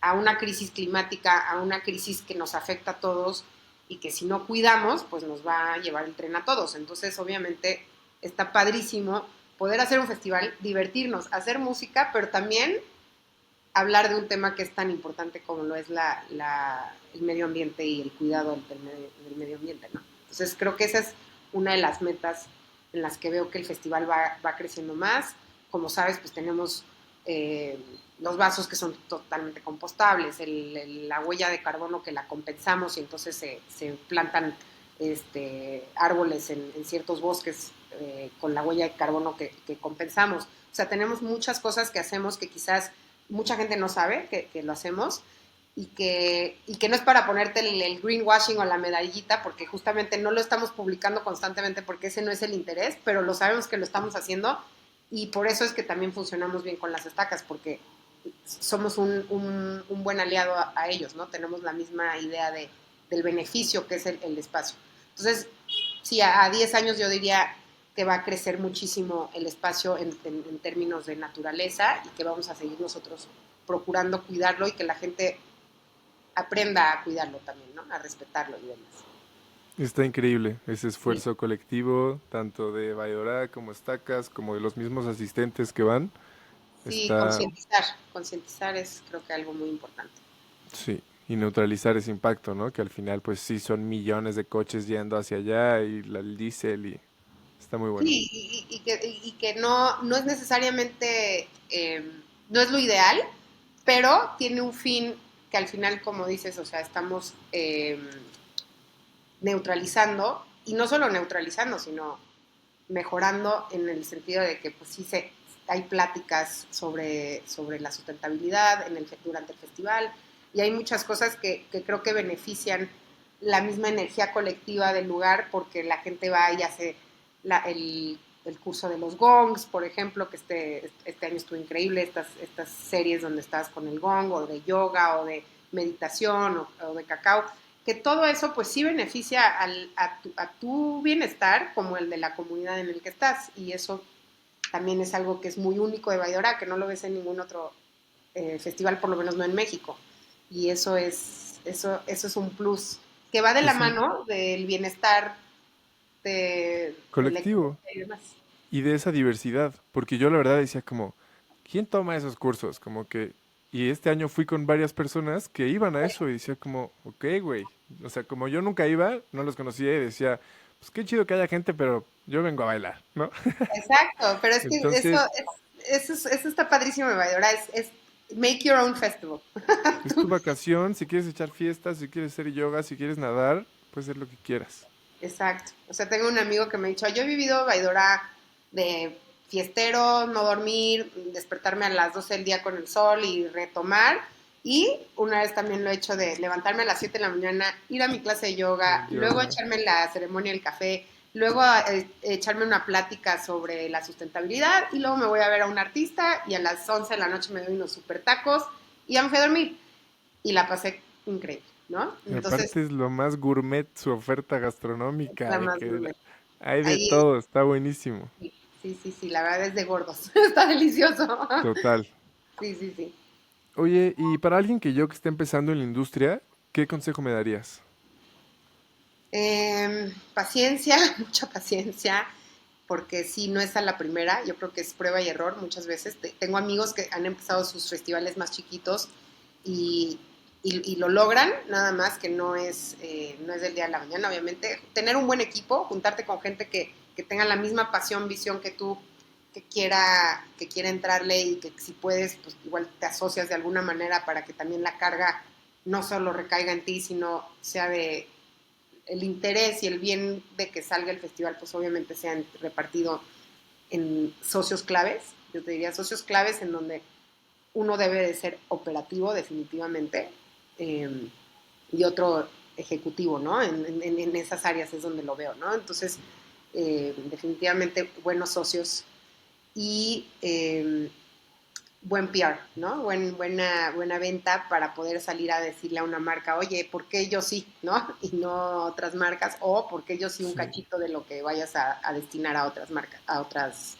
a una crisis climática, a una crisis que nos afecta a todos y que si no cuidamos, pues nos va a llevar el tren a todos. Entonces, obviamente, está padrísimo poder hacer un festival, divertirnos, hacer música, pero también hablar de un tema que es tan importante como lo es el medio ambiente y el cuidado del medio ambiente, ¿no? Entonces, creo que esa es una de las metas en las que veo que el festival va creciendo más. Como sabes, pues tenemos los vasos que son totalmente compostables, la huella de carbono que la compensamos y entonces se plantan árboles en ciertos bosques con la huella de carbono que compensamos. O sea, tenemos muchas cosas que hacemos que quizás mucha gente no sabe que lo hacemos y que no es para ponerte el greenwashing o la medallita, porque justamente no lo estamos publicando constantemente porque ese no es el interés, pero lo sabemos que lo estamos haciendo y por eso es que también funcionamos bien con las estacas, porque somos un buen aliado a ellos, ¿no? Tenemos la misma idea del beneficio que es el espacio. Entonces, sí, a 10 años yo diría que va a crecer muchísimo el espacio en términos de naturaleza y que vamos a seguir nosotros procurando cuidarlo y que la gente aprenda a cuidarlo también, ¿no? A respetarlo y demás. Está increíble ese Sí, esfuerzo colectivo, tanto de Baidora como Estacas, como de los mismos asistentes que van. sí, Está, concientizar es creo que algo muy importante. sí, y neutralizar ese impacto, ¿no? Que al final, pues sí, son millones de coches yendo hacia allá y el diésel y está muy bueno. Sí, y que no es necesariamente, no es lo ideal, pero tiene un fin que al final, como dices, o sea, estamos neutralizando, y no solo neutralizando, sino mejorando en el sentido de que pues sí hay pláticas sobre la sustentabilidad durante el festival y hay muchas cosas que creo que benefician la misma energía colectiva del lugar porque la gente va y hace el curso de los gongs, por ejemplo, que este año estuvo increíble, estas series donde estás con el gong, o de yoga, o de meditación, o de cacao, que todo eso pues sí beneficia a tu bienestar como el de la comunidad en el que estás, y eso también es algo que es muy único de Baidora, que no lo ves en ningún otro festival, por lo menos no en México, y eso es un plus, que va de la Es un mano del bienestar de la colectivo economía y demás. y de esa diversidad, porque yo la verdad decía como, ¿quién toma esos cursos? Como que, y este año fui con varias personas que iban a eso y decía como, ok, güey, o sea, como yo nunca iba, no los conocía y decía, pues qué chido que haya gente, pero yo vengo a bailar, ¿no? Exacto, pero es que Entonces, eso está padrísimo de Baidora, es make your own festival. es tu vacación, si quieres echar fiestas, si quieres hacer yoga, si quieres nadar, puedes hacer lo que quieras. Exacto. O sea, tengo un amigo que me ha dicho, yo he vivido Baidora de fiestero, no dormir, despertarme a las 12 del día con el sol y retomar. Y una vez también lo he hecho de levantarme a las 7 de la mañana, ir a mi clase de yoga, El luego yoga. echarme la ceremonia del café, luego echarme una plática sobre la sustentabilidad y luego me voy a ver a un artista y a las 11 de la noche me doy unos super tacos y ya me fui a dormir. Y la pasé increíble, ¿no? Y Entonces, aparte es lo más gourmet su oferta la gastronómica, de más que gourmet. hay de Ahí todo, está buenísimo. sí, sí, sí, sí, la verdad es de gordos. Está delicioso. Total. Sí, sí, sí. Oye, y para alguien que yo que esté empezando en la industria, ¿qué consejo me darías? Paciencia, mucha paciencia, porque si no es a la primera, yo creo que es prueba y error muchas veces. Tengo amigos que han empezado sus festivales más chiquitos y, y lo logran, nada más que no es del día a la mañana, obviamente. Tener un buen equipo, juntarte con gente que tenga la misma pasión, visión que tú, que quiera entrarle y que si puedes, pues igual te asocias de alguna manera para que también la carga no solo recaiga en ti, sino sea de el interés y el bien de que salga el festival, pues obviamente sean repartido en socios claves. Yo te diría socios claves en donde uno debe de ser operativo definitivamente y otro ejecutivo, ¿no? En esas áreas es donde lo veo, ¿no? Entonces, definitivamente buenos socios y buen PR, ¿no? Buena venta para poder salir a decirle a una marca, oye, ¿por qué yo sí, no? Y no otras marcas, o ¿por qué yo sí un Sí, cachito de lo que vayas a destinar a otras marcas, a otros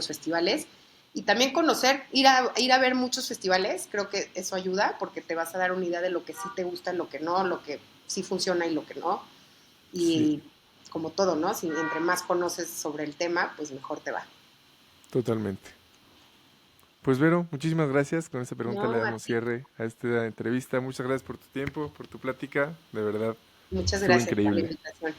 festivales? Y también conocer, ir a ver muchos festivales, creo que eso ayuda porque te vas a dar una idea de lo que sí te gusta, lo que no, lo que sí funciona y lo que no. sí, Y como todo, ¿no? Si entre más conoces sobre el tema, pues mejor te va. totalmente. Pues Vero, muchísimas gracias. Con esta pregunta le No, a damos ti. cierre a esta entrevista. Muchas gracias por tu tiempo, por tu plática. De verdad, Muchas estuvo gracias por la increíble. invitación.